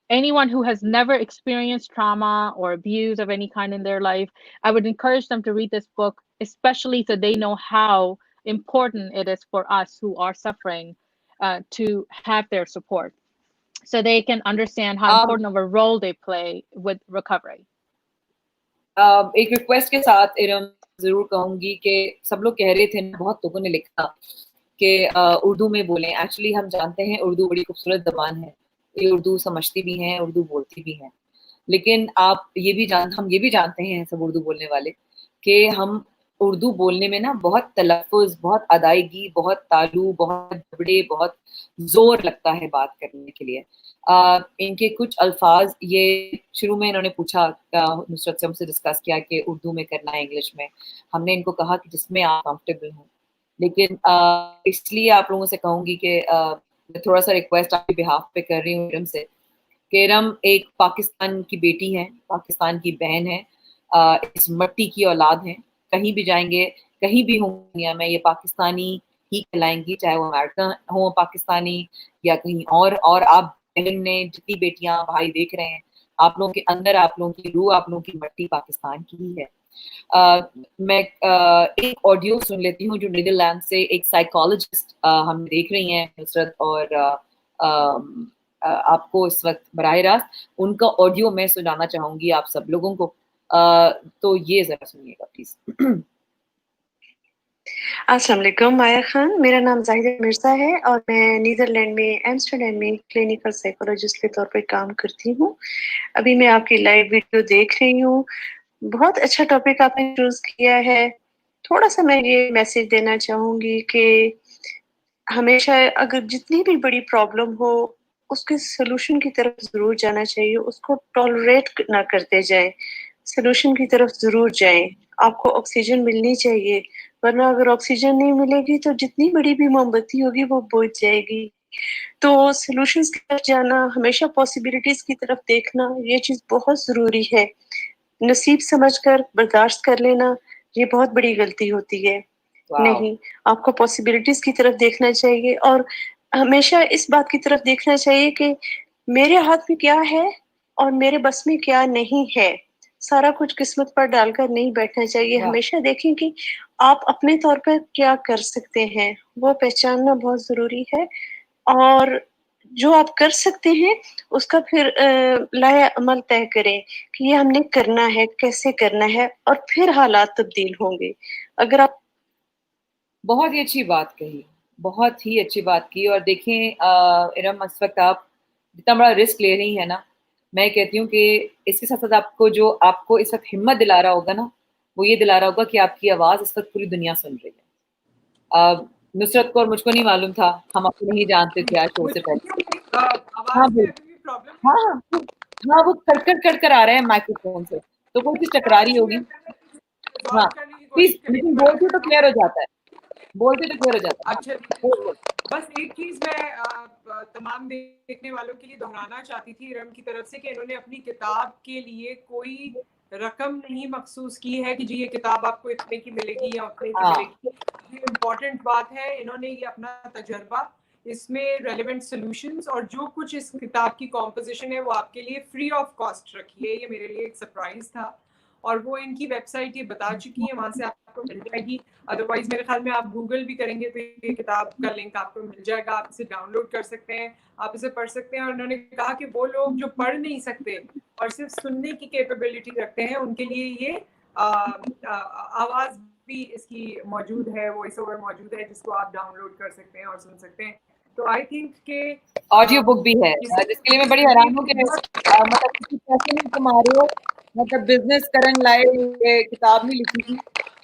Speaker 3: anyone who has never experienced trauma or abuse of any kind in their life, I would encourage them to read this book, especially so they know how important it is for us who are suffering to have their support, so they can understand how
Speaker 1: um,
Speaker 3: important of a role they play with recovery.
Speaker 1: एक request के साथ इरम जरूर कहूंगी कि सब लोग कह रहे थे ना, बहुत लोगों ने लिखा कि उर्दू में बोलें। एक्चुअली हम जानते हैं उर्दू बड़ी खूबसूरत जबान है, ये उर्दू समझती भी हैं, उर्दू बोलती भी हैं। लेकिन हम ये भी जानते हैं सब उर्दू बोलने वाले कि हम उर्दू बोलने में ना बहुत तलफ़्फ़ुज़, बहुत अदायगी, बहुत तालू, बहुत जबड़े, बहुत ज़ोर लगता है बात करने के लिए। इनके कुछ अल्फ़ाज़ ये शुरू में इन्होंने पूछा, नुसरत से हमसे डिस्कस किया कि उर्दू में करना है, इंग्लिश में। हमने इनको कहा कि जिसमें आप कंफ़र्टेबल हों। लेकिन इसलिए आप लोगों से कहूँगी कि मैं थोड़ा-सा रिक्वेस्ट आपके बिहाफ़ पे कर रही हूँ इरम से, कि इरम एक पाकिस्तान की बेटी हैं, पाकिस्तान की बहन हैं, इस मिट्टी की औलाद हैं। कहीं भी जाएँगे, कहीं भी हों दुनिया में, ये पाकिस्तानी ही कहलाएँगी, चाहे वो अमेरिका हों पाकिस्तानी या कहीं और आप बहन ने जितनी बेटियाँ, भाई देख रहे हैं, आप लोगों के अंदर, आप लोगों की रूह, आप लोगों की मिट्टी पाकिस्तान की ही है। मैं एक ऑडियो सुन लेती हूँ जो नीदरलैंड से एक साइकोलॉजिस्ट हम देख रही हैं नुसरत, और आपको इस वक्त बराह रास्त उनका ऑडियो मैं सुनाना चाहूंगी आप सब लोगों को। तो ये जरा सुनिएगा प्लीज।
Speaker 4: अस्सलाम वालेकुम माया खान, मेरा नाम जाहिदा मिर्ज़ा है और मैं नीदरलैंड में एम्स्टर्डम में क्लिनिकल साइकोलॉजिस्ट के तौर पे काम करती हूँ। अभी मैं आपकी लाइव वीडियो देख रही हूँ। बहुत अच्छा टॉपिक आपने चूज़ किया है। थोड़ा-सा मैं ये मैसेज देना चाहूँगी कि हमेशा अगर जितनी भी बड़ी प्रॉब्लम हो, उसके सॉल्यूशन की तरफ ज़रूर जाना चाहिए, उसको टॉलरेट ना करते जाएँ, सॉल्यूशन की तरफ ज़रूर जाएँ। आपको ऑक्सीजन मिलनी चाहिए, वरना अगर ऑक्सीजन नहीं मिलेगी तो जितनी बड़ी भी मोमबत्ती होगी वो बुझ जाएगी। तो सॉल्यूशंस की तरफ जाना, हमेशा पॉसिबिलिटीज की तरफ देखना, ये चीज बहुत जरूरी है। नसीब समझकर बर्दाश्त कर लेना, ये बहुत बड़ी गलती होती है। नहीं, आपको पॉसिबिलिटीज की तरफ देखना चाहिए और हमेशा इस बात की तरफ देखना चाहिए कि मेरे हाथ में क्या है और मेरे बस में क्या नहीं है। सारा कुछ किस्मत पर डालकर नहीं बैठना चाहिए। हमेशा देखें कि आप अपने तौर पर क्या कर सकते हैं, वो पहचानना बहुत जरूरी है। और जो आप कर सकते हैं उसका फिर लाया अमल तय करें कि ये हमने करना है, कैसे करना है, और फिर हालात तब्दील होंगे। अगर आप
Speaker 1: बहुत ही अच्छी बात कही, बहुत ही अच्छी बात की। और देखें इरम, इस वक्त आप जितना बड़ा रिस्क ले रही है ना, मैं कहती हूँ कि इसके साथ साथ आपको जो आपको इस वक्त हिम्मत दिला रहा होगा ना, वो ये दिला रहा होगा कि आपकी आवाज इस वक्त पूरी दुनिया सुन रही है। नुसरत को और मुझको नहीं मालूम था, हम आपको नहीं जानते थे आज शो से पहले। हाँ
Speaker 2: आवाज में
Speaker 1: बोल,
Speaker 2: अभी भी प्रॉब्लम
Speaker 1: हाँ
Speaker 2: है।
Speaker 1: हाँ हाँ, वो कट कर आ रहे हैं माइक्रोफोन से, तो कोई चीज टकरा रही होगी। हाँ
Speaker 2: सॉल्व करने की
Speaker 1: प्लीज,
Speaker 2: कोशिश करिए।
Speaker 1: लेकिन बोलती तो क्लियर हो जाता है, बोलती तो क्लियर हो जाता है। हाँ
Speaker 2: अच्छा,
Speaker 1: बोल बोल।
Speaker 2: बस एक चीज मैं तमाम देखने वालों के लिए दोहराना चाहती थी इरम की तरफ से कि इन्होंने अपनी किताब के लिए कोई रकम नहीं मखसूस की है कि जी ये किताब आपको इतने की मिलेगी या उतने की
Speaker 1: हाँ
Speaker 2: मिलेगी। ये इम्पोर्टेंट बात है, इन्होंने ये अपना तजर्बा, इसमें रेलेवेंट सॉल्यूशंस और जो कुछ इस किताब की कॉम्पोजिशन है वो आपके लिए फ्री ऑफ कॉस्ट रखी है। ये मेरे लिए एक सरप्राइज था और वो इनकी वेबसाइट ये बता चुकी है, वहां से आपको मिल जाएगी। अदरवाइज मेरे ख्याल में आप गूगल भी करेंगे तो ये किताब का लिंक आपको मिल जाएगा, आप इसे डाउनलोड कर सकते हैं, आप इसे पढ़ सकते हैं। और उन्होंने कहा कि वो लोग जो पढ़ नहीं सकते और सिर्फ सुनने की कैपेबिलिटी रखते हैं, उनके लिए ये आवाज भी इसकी मौजूद है, वॉइस ओवर मौजूद है, जिसको आप डाउनलोड कर सकते हैं और सुन सकते हैं। तो आई थिंक के
Speaker 1: ऑडियो बुक भी है, जिसके लिए मैं बड़ी हैरान हूँ कि मतलब किसी पैसे नहीं कमा रहे हो, मतलब बिजनेस करन लाए ये किताब नहीं लिखी थी।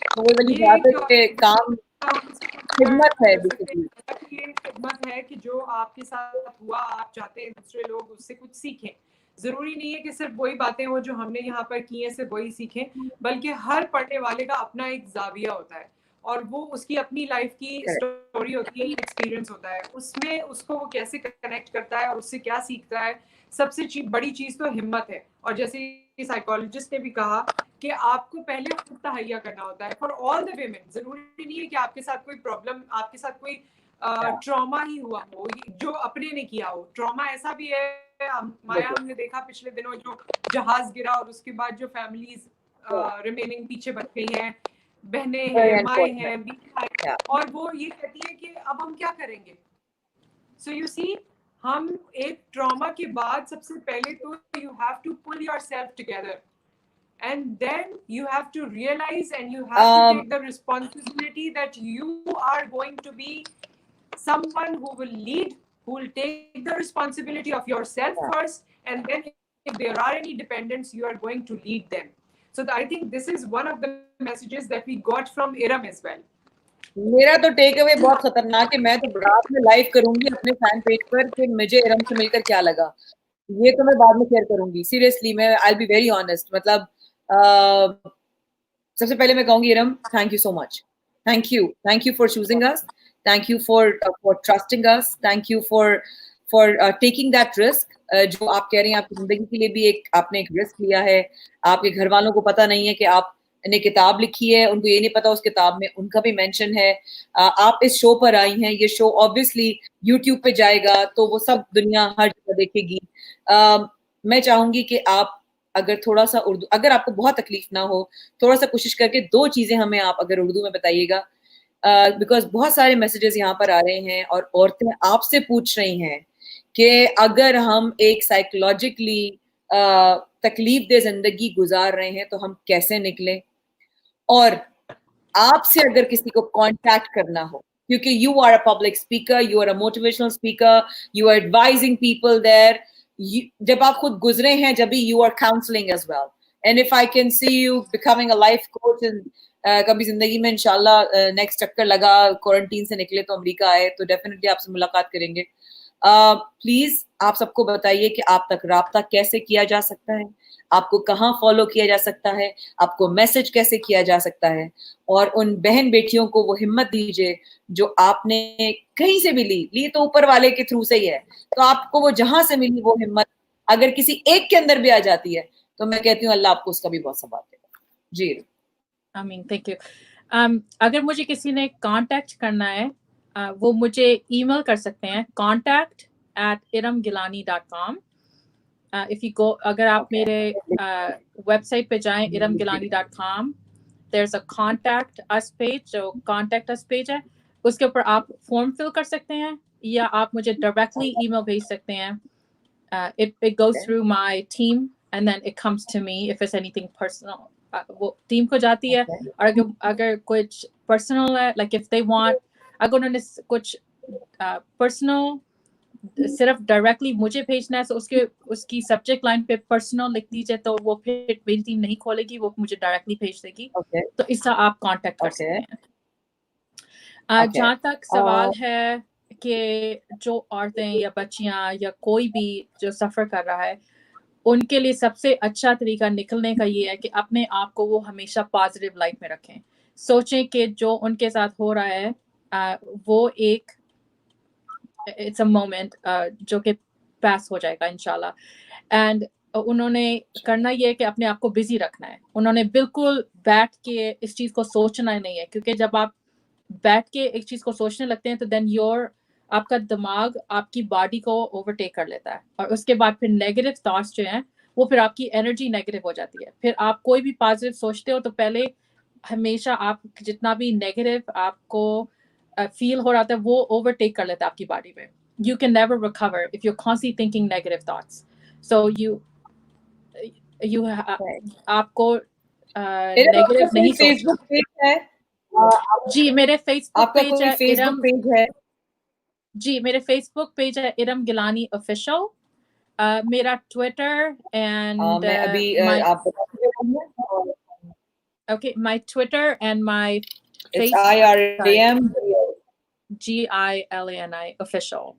Speaker 1: तो वही वाली
Speaker 2: ये
Speaker 1: बात है
Speaker 2: एक
Speaker 1: कि काम खिदमत है
Speaker 2: कर सकते
Speaker 1: बेसिकली।
Speaker 2: हैं कि ये खिदमत है कि जो आपके साथ हुआ, आप चाहते हैं दूसरे लोग उससे कुछ सीखें। जरूरी नहीं है कि सिर्फ वही बातें हो जो हमने यहाँ पर की हैं सिर्फ वही सीखें, बल्कि हर पढ़ने वाले का अपना एक जाविया होता है और वो उसकी अपनी लाइफ की स्टोरी होती है, एक्सपीरियंस होता है, उसमें उसको वो कैसे कनेक्ट करता है और उससे क्या सीखता है। सबसे बड़ी चीज तो हिम्मत है। और जैसे साइकोलॉजिस्ट ने भी कहा कि आपको पहले खुद तहैया करना होता है फॉर ऑल द वेमेन। जरूरी नहीं है कि आपके साथ कोई प्रॉब्लम, आपके साथ कोई ट्रॉमा ही हुआ हो जो अपने ने किया हो। ट्रॉमा ऐसा भी है माया, हमने देखा पिछले दिनों जो जहाज गिरा और उसके बाद जो फैमिलीज रिमेनिंग पीछे बच गई हैं, बहनें हैं, माए हैं, हैं, और वो ये कहती है कि अब हम क्या करेंगे। सो यू सी, हम एक ट्रॉमा के बाद सबसे पहले तो you have to pull yourself together and then you have to realize and you have to take the responsibility that you are going to be someone who will lead, who will take the responsibility of yourself first, and then if there are any dependents you are going to lead them. So I think this is one of the messages that we got from Iram as well.
Speaker 1: मेरा तो take away बहुत खतरनाक है, मैं तो रात में live करूंगी अपने फैन पेज पर कि मुझे इरम से मिलकर क्या लगा। ये तो मैं बाद में शेयर करूंगी, सीरियसली मैं आई बी वेरी ऑनेस्ट। मतलब सबसे पहले मैं कहूंगी Iram, thank you so much, thank you for choosing us, thank you for trusting us, thank you for taking that risk. जो आप कह रही हैं आपकी जिंदगी के लिए भी एक आपने एक रिस्क लिया है। आपके घर वालों को पता नहीं है कि आपने किताब लिखी है, उनको ये नहीं पता उस किताब में उनका भी मेंशन है। आप इस शो पर आई हैं, ये शो ऑब्वियसली यूट्यूब पे जाएगा तो वो सब दुनिया हर जगह देखेगी। मैं चाहूंगी कि आप अगर थोड़ा सा उर्दू, अगर आपको बहुत तकलीफ ना हो, थोड़ा सा कोशिश करके दो चीजें हमें आप अगर उर्दू में बताइएगा, बिकॉज बहुत सारे मैसेजेस यहाँ पर आ रहे हैं और औरतें आपसे पूछ रही हैं कि अगर हम एक साइकोलॉजिकली तकलीफ दे जिंदगी गुजार रहे हैं तो हम कैसे निकलें। और आपसे अगर किसी को कांटेक्ट करना हो, क्योंकि you are a public speaker, you are a motivational speaker, you are advising people there, जब आप खुद गुजरे हैं जब भी you are counselling as well. And if I can see you becoming a life coach in कभी जिंदगी में इंशाल्लाह नेक्स्ट चक्कर लगा क्वारंटीन से निकले तो अमेरिका आए तो डेफिनेटली आपसे मुलाकात करेंगे। प्लीज आप सबको बताइए कि आप तक राब्ता कैसे किया जा सकता है, आपको कहाँ फॉलो किया जा सकता है, आपको मैसेज कैसे किया जा सकता है, और उन बहन बेटियों को वो हिम्मत दीजिए जो आपने कहीं से भी ली तो ऊपर वाले के थ्रू से ही है, तो आपको वो जहां से मिली वो हिम्मत अगर किसी एक के अंदर भी आ जाती है तो मैं कहती हूँ अल्लाह आपको उसका भी बहुत सवाब देगा। जी
Speaker 5: आमीन, थैंक यू। अगर मुझे किसी ने कांटेक्ट करना है, वो मुझे ईमेल कर सकते हैं contact@iramgilani.com। इफ यू गो, अगर आप मेरे वेबसाइट पे जाएं iramgilani.com, there's a contact us page, जो contact us page है, उसके ऊपर आप फॉर्म फिल कर सकते हैं या आप मुझे डायरेक्टली ईमेल भेज सकते हैं। It goes through my team and then it comes to me if it's anything personal. वो टीम को जाती है, और अगर कुछ पर्सनल है, like if they want, अगर उन्होंने कुछ पर्सनल सिर्फ डायरेक्टली मुझे भेजना है तो उसकी सब्जेक्ट लाइन पे पर्सनल लिख दीजिए, तो वो फिर मेरी टीम नहीं खोलेगी, वो मुझे डायरेक्टली भेज देगी। तो इससे आप कांटेक्ट कर सकते हैं। जहाँ तक सवाल है कि जो औरतें या बच्चियां या कोई भी जो सफ़र कर रहा है, उनके लिए सबसे अच्छा तरीका निकलने का ये है कि अपने आप को वो हमेशा पॉजिटिव लाइट में रखें। सोचें कि जो उनके साथ हो रहा है वो एक इट्स अ मोमेंट जो कि पास हो जाएगा इंशाल्लाह। एंड उन्होंने करना ये है कि अपने आप को बिजी रखना है। उन्होंने बिल्कुल बैठ के इस चीज़ को सोचना नहीं है, क्योंकि जब आप बैठ के एक चीज़ को सोचने लगते हैं तो देन आपका दिमाग आपकी बॉडी को ओवरटेक कर लेता है, और उसके बाद फिर नेगेटिव थॉट्स जो हैं वो फिर आपकी एनर्जी नेगेटिव हो जाती है। फिर आप कोई भी पॉजिटिव सोचते हो तो पहले हमेशा आप जितना भी नेगेटिव आपको फील हो रहा था वो ओवरटेक कर लेता है आपकी बॉडी में। You can never recover if you're constantly thinking negative thoughts. So आपको नेगेटिव नहीं सोचना।
Speaker 1: फेसबुक पेज है?
Speaker 5: जी मेरे फेसबुक
Speaker 1: आपका
Speaker 5: पेज
Speaker 1: कोई
Speaker 5: है
Speaker 1: फेसबुक पेज है?
Speaker 5: जी मेरे फेसबुक पेज है इरम गिलानी ऑफिशियल। मेरा ट्विटर एंड
Speaker 1: मैं अभी आप
Speaker 5: okay, my Twitter and my
Speaker 1: it's
Speaker 5: Facebook
Speaker 1: IRAM
Speaker 5: GILANI official,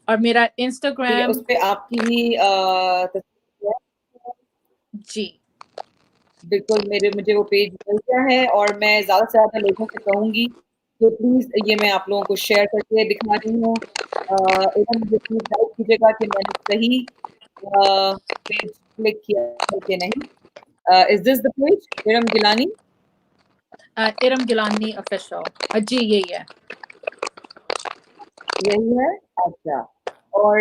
Speaker 5: और मेरा Instagram
Speaker 1: उस पे आपकी ही तस्वीर है।
Speaker 5: जी
Speaker 1: बिल्कुल मुझे वो पेज मिल गया है, और मैं ज़्यादा से ज़्यादा लोगों से कहूँगी कि प्लीज़ ये मैं आप लोगों को शेयर करके दिखा रही हूँ। एकदम मुझे प्लीज़ गाइड कीजिएगा कि मैंने सही पेज क्लिक किया है कि नहीं। Is this the page Iram Gilani?
Speaker 5: Iram Gilani official, जी यही है।
Speaker 1: यही है? अच्छा। और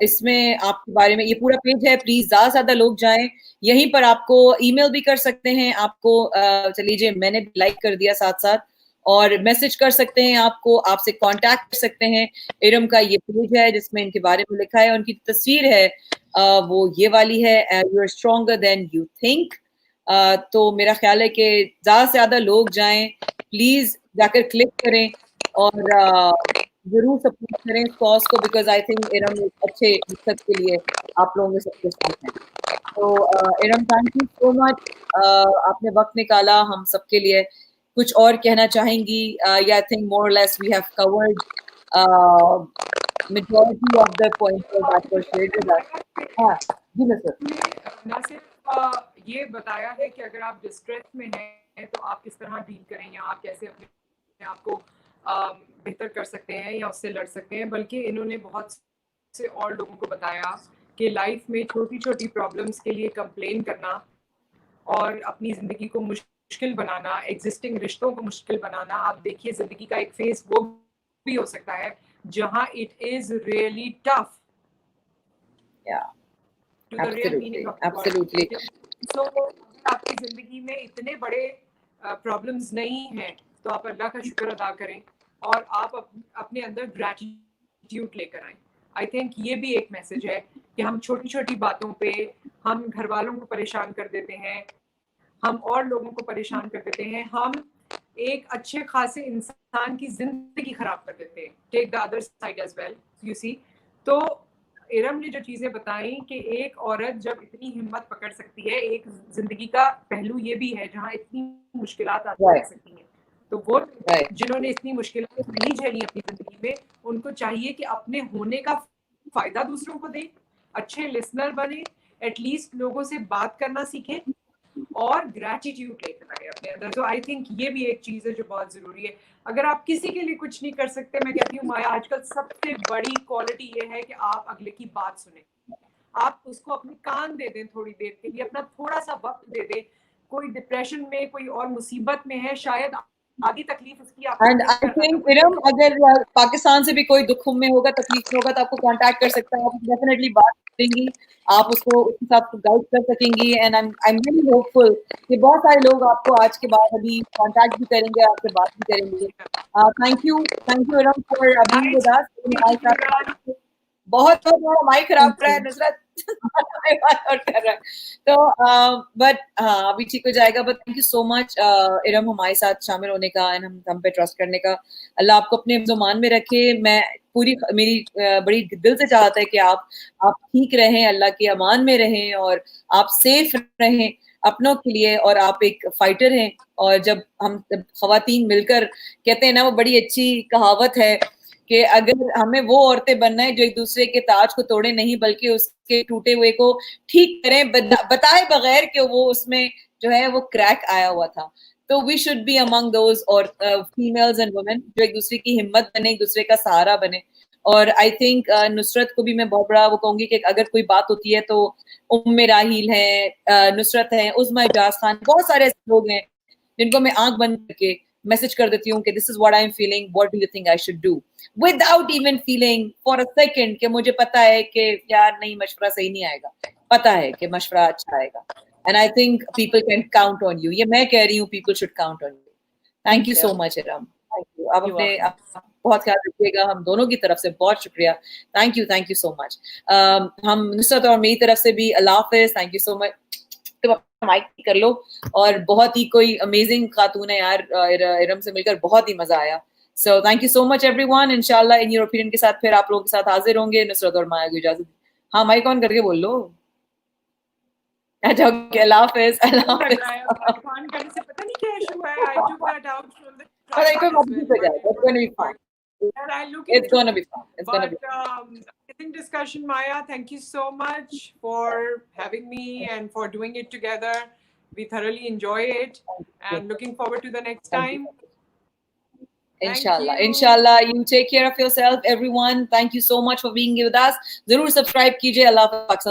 Speaker 1: इसमें आपके बारे में ये पूरा पेज है, प्लीज ज्यादा से ज्यादा लोग जाएं। यहीं पर आपको ईमेल भी कर सकते हैं, आपको चलिए मैंने लाइक कर दिया साथ साथ, और मैसेज कर सकते हैं, आपको आपसे कांटेक्ट कर सकते हैं। इरम का ये पेज है जिसमें इनके बारे में लिखा है, उनकी तस्वीर है वो ये वाली है, you are stronger than you think. तो मेरा ख्याल है कि ज्यादा से ज्यादा लोग जाएं, प्लीज जाकर क्लिक करें और जरूर सपोर्ट करें इस कॉज को, बिकॉज आई थिंक इरम एक अच्छे मकसद के लिए आप लोगों के सबके साथ हैं। तो Iram thank you so much, आपने वक्त निकाला हम सबके लिए। कुछ और कहना चाहेंगी? या I think more less we have covered majority of the points that were shared with us. हाँ जी नसरत।
Speaker 2: ना सिर्फ ये बताया है कि अगर आप डिस्ट्रेस में हैं तो आप किस तरह डील करें या आप कैसे अपने आप को बेहतर कर सकते हैं या उससे लड़ सकते हैं, बल्कि इन्होंने बहुत से और लोगों को बताया कि लाइफ में छोटी छोटी प्रॉब्लम्स के लिए कंप्लेन करना और अपनी ज़िंदगी को मुश्किल बनाना, एग्जिस्टिंग रिश्तों को मुश्किल बनाना। आप देखिए ज़िंदगी का एक फेज वो भी हो सकता है जहाँ it is really tough to the real meaning of the word. So आपकी ज़िंदगी में इतने बड़े प्रॉब्लम्स नहीं हैं तो आप अल्लाह का शुक्र अदा करें और आप अपने अंदर ग्रैटिट्यूड लेकर आएं। आई थिंक ये भी एक मैसेज है कि हम छोटी छोटी बातों पे हम घर वालों को परेशान कर देते हैं, हम और लोगों को परेशान कर देते हैं, हम एक अच्छे खासे इंसान की जिंदगी खराब कर देते हैं। Take the other side as well, you see. तो इरम ने जो चीज़ें बताई कि एक औरत जब इतनी हिम्मत पकड़ सकती है, एक जिंदगी का पहलू ये भी है जहाँ इतनी मुश्किलात आती रह सकती हैं, तो वो
Speaker 1: Right.
Speaker 2: जिन्होंने इतनी मुश्किलें नहीं झेली अपनी जिंदगी में, उनको चाहिए कि अपने होने का फायदा दूसरों को दें, अच्छे लिसनर बने, एटलीस्ट लोगों से बात करना सीखें और ग्रेटिट्यूड लेकर आए अपने अंदर। तो आई थिंक ये भी एक चीज है जो बहुत जरूरी है। अगर आप किसी के लिए कुछ नहीं कर सकते, मैं कहती हूँ माया आजकल सबसे बड़ी क्वालिटी ये है कि आप अगले की बात सुने, आप उसको अपने कान दे दें थोड़ी देर के लिए, अपना थोड़ा सा वक्त दे दें। कोई डिप्रेशन में, कोई और मुसीबत में है, शायद आधी तकलीफ उसकी आपको
Speaker 1: एंड आई
Speaker 2: देखकर खत्म
Speaker 1: थिंक
Speaker 2: हुई
Speaker 1: इरम,
Speaker 2: है।
Speaker 1: अगर पाकिस्तान से भी कोई दुख में होगा, तकलीफ में होगा, तो आपको कांटेक्ट कर सकता है, आप डेफिनेटली बात करेंगी, आप उसको उसके साथ गाइड कर सकेंगी। And I am really hopeful कि बहुत सारे लोग आपको आज के बाद अभी कांटेक्ट भी करेंगे, आपसे बात भी करेंगे। Thank you Iram for being with us हमारे साथ। बहुत बहुत बड़ा माइक खराब कर रहा है नुसरत बात और कर रहा है, तो बट हाँ अभी ठीक हो जाएगा। But thank you so much Iram, हमारे साथ शामिल होने का एंड हम पे ट्रस्ट करने का। अल्लाह आपको अपने ज़ुबान में रखे। मैं पूरी मेरी बड़ी दिल से चाहता है कि आप ठीक रहें, अल्लाह के अमान में रहें और आप सेफ रहें अपनों के लिए। और आप एक फाइटर हैं, और जब हम खवातीन मिलकर कहते हैं ना, वो बड़ी अच्छी कहावत है कि अगर हमें वो औरतें बनना है जो एक दूसरे के ताज को तोड़े नहीं, बल्कि उसके टूटे हुए को ठीक करें, बताए बगैर कि वो उसमें जो है वो क्रैक आया हुआ था। तो we should be among those और फीमेल्स एंड वुमेन जो एक दूसरे की हिम्मत बने, एक दूसरे का सहारा बने। और आई थिंक नुसरत को भी मैं बहुत बड़ा वो कहूंगी कि अगर कोई बात होती है तो उम्मे राहील है, नुसरत है, उज़्मा इजाज खान, बहुत सारे ऐसे लोग हैं जिनको मैं आंख बंद करके मैसेज कर देती हूँ कि this is what I am feeling, what do you think I should do, without even feeling for a second कि मुझे पता है कि यार नहीं, मशवरा सही नहीं आएगा, पता है कि मशवरा अच्छा आएगा। And I think people can count on you. ये मैं कह रही हूँ, people should count on you. Thank you so much Iram, thank you. आप अपने बहुत ख्याल रखिएगा, हम दोनों की तरफ से बहुत शुक्रिया। Thank you so much. हम नुसरत और मेरी तरफ से भी अल्लाह हाफिज, थैंक यू सो मच। तो अपना माइक कर लो। और बहुत ही कोई अमेजिंग खातून है यार, इरम से मिलकर बहुत ही मजा आया। So thank you so much everyone. इंशाल्लाह इन योर ओपिनियन के साथ फिर आप लोगों के साथ हाजिर होंगे। नुसरत और माया को इजाजत। हाँ माइक ऑन करके बोल लो। अच्छा okay, Allah Hafiz, Allah Hafiz.
Speaker 2: On करने से पता नहीं क्या इशू है। I took that out from the
Speaker 1: पता नहीं, कोई
Speaker 2: tripod
Speaker 1: बात
Speaker 2: as
Speaker 1: नहीं,
Speaker 2: well,
Speaker 1: हो
Speaker 2: but
Speaker 1: जाएगा,
Speaker 2: it
Speaker 1: it's gonna be
Speaker 2: wasn't
Speaker 1: fine,
Speaker 2: working. And I look
Speaker 1: it's
Speaker 2: into
Speaker 1: gonna be
Speaker 2: it.
Speaker 1: fine, it's gonna be
Speaker 2: But amazing discussion, Maya. Thank you so much for having me and for doing it together. We thoroughly enjoy it and looking forward to the next
Speaker 1: fine.
Speaker 2: time. Thank
Speaker 1: Inshallah,
Speaker 2: you.
Speaker 1: inshallah. You take care of yourself, everyone. Thank you so much for being with us. जरूर subscribe कीजिए। अल्लाह पाक